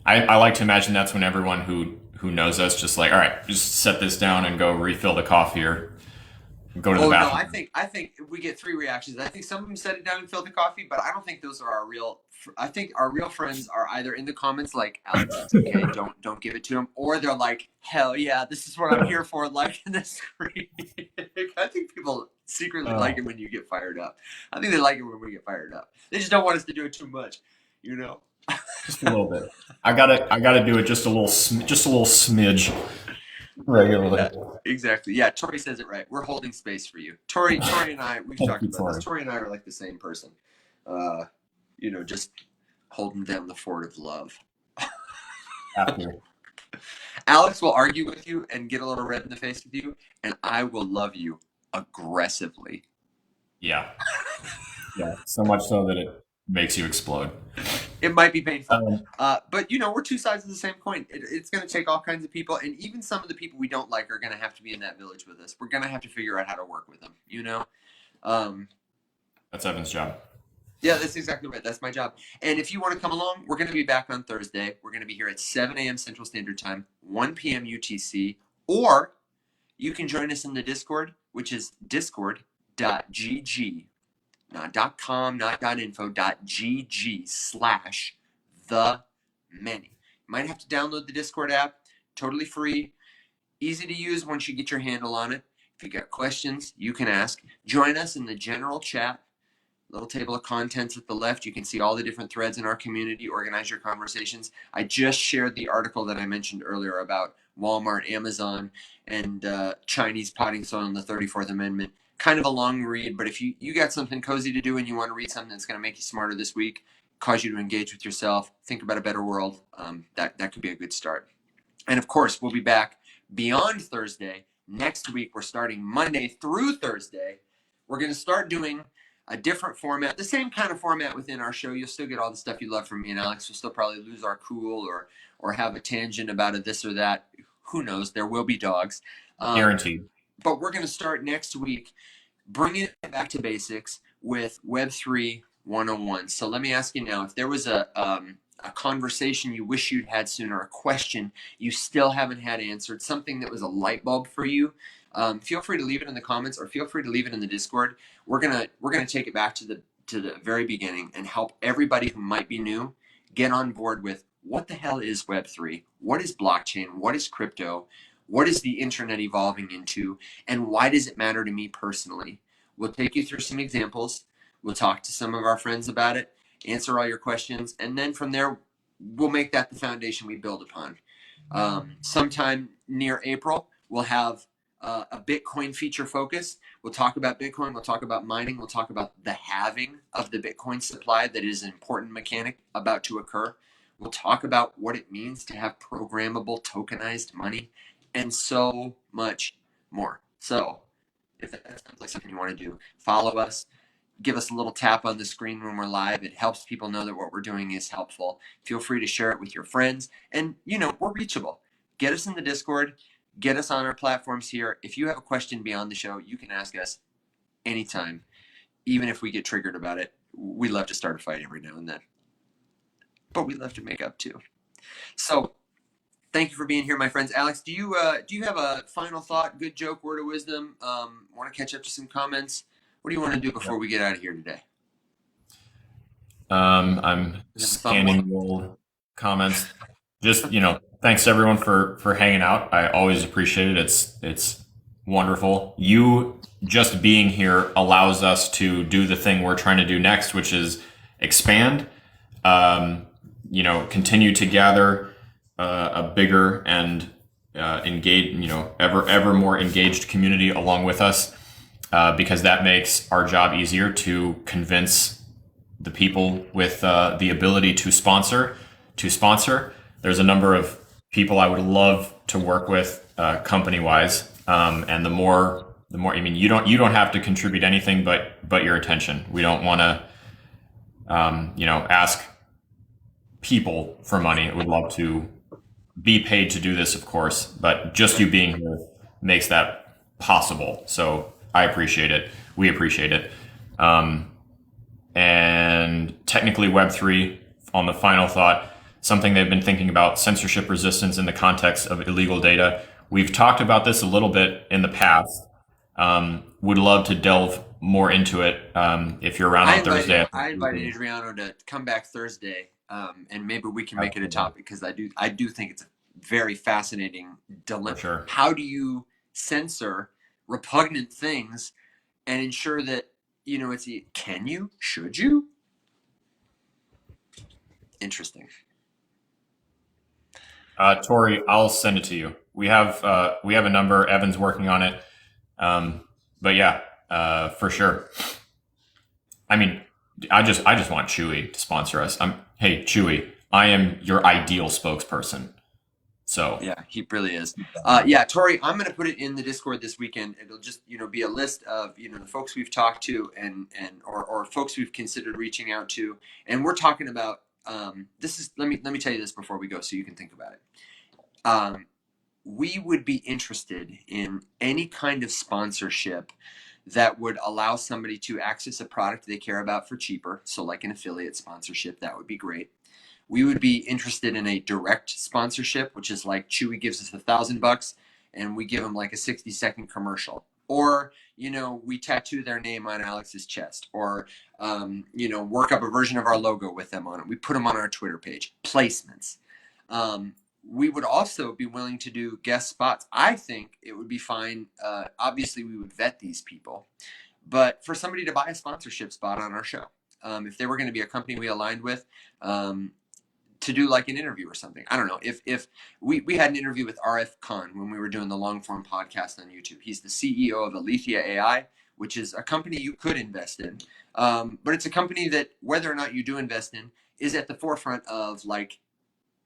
I like to imagine that's when everyone who knows us just like, all right, just set this down and go refill the coffee or go to the Oh no, bathroom. I think we get three reactions. I think some of them set it down and filled the coffee, but I don't think those are our real. I think our real friends are either in the comments like Alex, it's okay, don't give it to him, or they're like, hell yeah, this is what I'm here for, like in the screen. I think people secretly like Oh, it when you get fired up. I think they like it when we get fired up. They just don't want us to do it too much, you know. just a little bit. I gotta do it just a little smidge regularly. Yeah, exactly. Yeah, Tori says it right. We're holding space for you. Tori and I, we've Thank talked you, about this. Tori. Tori and I are like the same person. Uh, just holding down the fort of love. After. Alex will argue with you and get a little red in the face with you, and I will love you aggressively. Yeah. Yeah. So much so that it makes you explode. It might be painful, Um, but we're two sides of the same coin. It's going to take all kinds of people, and even some of the people we don't like are going to have to be in that village with us. We're going to have to figure out how to work with them. Um, that's Evan's job. Yeah, that's exactly right. That's my job. And if you want to come along, we're going to be back on Thursday. We're going to be here at 7 a.m. Central Standard Time, 1 p.m. UTC, or you can join us in the Discord, which is discord.gg, not .com, not .info, .gg/the many. You might have to download the Discord app, totally free, easy to use once you get your handle on it. If you got questions, you can ask. Join us in the general chat. Little table of contents at the left. You can see all the different threads in our community. Organize your conversations. I just shared the article that I mentioned earlier about Walmart, Amazon, and Chinese potting soil and the 34th Amendment. Kind of a long read, but if you got something cozy to do and you want to read something that's going to make you smarter this week, cause you to engage with yourself, think about a better world, that could be a good start. And of course, we'll be back beyond Thursday. Next week, we're starting Monday through Thursday. We're going to start doing a different format, the same kind of format within our show. You'll still get all the stuff you love from me and Alex. We'll still probably lose our cool or have a tangent about a this or that. Who knows? There will be dogs. Guaranteed. But we're going to start next week bringing it back to basics with Web3 101. So let me ask you now, if there was a conversation you wish you'd had sooner, a question you still haven't had answered, something that was a light bulb for you, feel free to leave it in the comments or feel free to leave it in the Discord. We're gonna take it back to the very beginning and help everybody who might be new get on board with what the hell is Web3, what is blockchain, what is crypto, what is the internet evolving into, and why does it matter to me personally? We'll take you through some examples. We'll talk to some of our friends about it, answer all your questions, and then from there, we'll make that the foundation we build upon. Sometime near April, we'll have a Bitcoin feature focus. We'll talk about Bitcoin, we'll talk about mining, we'll talk about the halving of the Bitcoin supply that is an important mechanic about to occur. We'll talk about what it means to have programmable tokenized money and so much more. So if that sounds like something you want to do, follow us. Give us a little tap on the screen when we're live. It helps people know that what we're doing is helpful. Feel free to share it with your friends. And, we're reachable. Get us in the Discord. Get us on our platforms here. If you have a question beyond the show, you can ask us anytime, even if we get triggered about it. We love to start a fight every now and then. But we love to make up too. So thank you for being here, my friends. Alex, do you have a final thought, good joke, word of wisdom? Want to catch up to some comments? What do you want to do before we get out of here today? I'm scanning the old comments. Just, thanks everyone for hanging out. I always appreciate it. It's wonderful. You just being here allows us to do the thing we're trying to do next, which is expand. Continue to gather a bigger and engage, ever more engaged community along with us, because that makes our job easier to convince the people with the ability to sponsor. There's a number of people I would love to work with, company wise, and the more. I mean, you don't have to contribute anything but your attention. We don't want to, ask people for money. I would love to be paid to do this, of course, but just you being here makes that possible. So I appreciate it. We appreciate it. And technically, Web3, on the final thought, something they've been thinking about: censorship resistance in the context of illegal data. We've talked about this a little bit in the past. Would love to delve more into it, if you're around on Thursday. I invited Adriano to come back Thursday, and maybe we can make it a topic, because I do think it's a very fascinating dilemma. Sure. How do you censor repugnant things and ensure that can you? Should you? Interesting. Tori, I'll send it to you. We have a number. Evan's working on it. But yeah, for sure. I mean, I just want Chewy to sponsor us. Hey, Chewy, I am your ideal spokesperson. So yeah, he really is. Yeah, Tori, I'm going to put it in the Discord this weekend. It'll just be a list of the folks we've talked to or folks we've considered reaching out to, and we're talking about this is let me tell you this before we go, so you can think about it. We would be interested in any kind of sponsorship that would allow somebody to access a product they care about for cheaper. So like an affiliate sponsorship, that would be great. We would be interested in a direct sponsorship, which is like Chewy gives us $1,000 and we give them like a 60-second commercial. Or, we tattoo their name on Alex's chest, or, work up a version of our logo with them on it. We put them on our Twitter page. Placements. We would also be willing to do guest spots. I think it would be fine. Obviously, we would vet these people, but for somebody to buy a sponsorship spot on our show, if they were going to be a company we aligned with, to do like an interview or something. I don't know. If we had an interview with RF Khan when we were doing the long form podcast on YouTube. He's the CEO of Alethea AI, which is a company you could invest in. But it's a company that, whether or not you do invest in, is at the forefront of like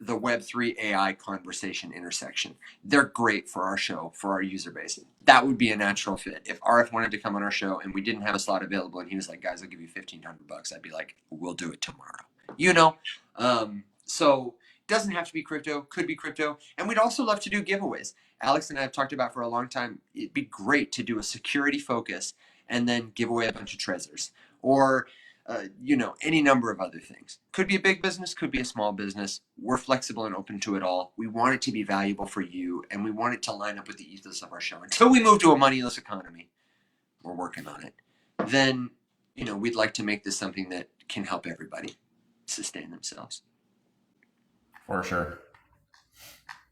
the Web3 AI conversation intersection. They're great for our show, for our user base. That would be a natural fit. If RF wanted to come on our show and we didn't have a slot available and he was like, guys, I'll give you $1,500, I'd be like, we'll do it tomorrow. So it doesn't have to be crypto, could be crypto. And we'd also love to do giveaways. Alex and I have talked about for a long time, it'd be great to do a security focus and then give away a bunch of treasures. Or any number of other things. Could be a big business, could be a small business. We're flexible and open to it all. We want it to be valuable for you, and we want it to line up with the ethos of our show. Until we move to a moneyless economy, we're working on it. Then, we'd like to make this something that can help everybody sustain themselves. For sure.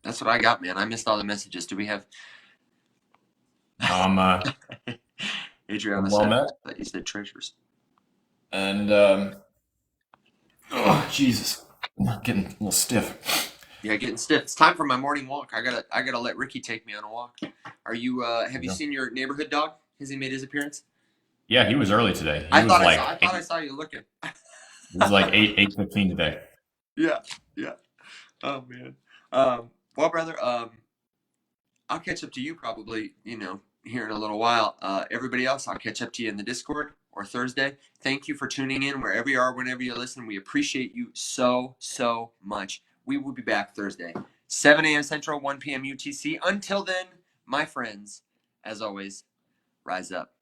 That's what I got, man. I missed all the messages. Do we have... Adriana said that you said treasures. And Jesus, I'm getting a little stiff. Yeah, getting stiff. It's time for my morning walk. I gotta let Ricky take me on a walk. Are you? Have you seen your neighborhood dog? Has he made his appearance? Yeah, he was early today. I thought I saw you looking. It was like 8:15 today. Yeah. Oh man. Well, brother, I'll catch up to you probably. Here in a little while. Everybody else, I'll catch up to you in the Discord or Thursday. Thank you for tuning in wherever you are, whenever you listen. We appreciate you so much. We will be back Thursday, 7 a.m. Central, 1 p.m. UTC. Until then, my friends, as always, rise up.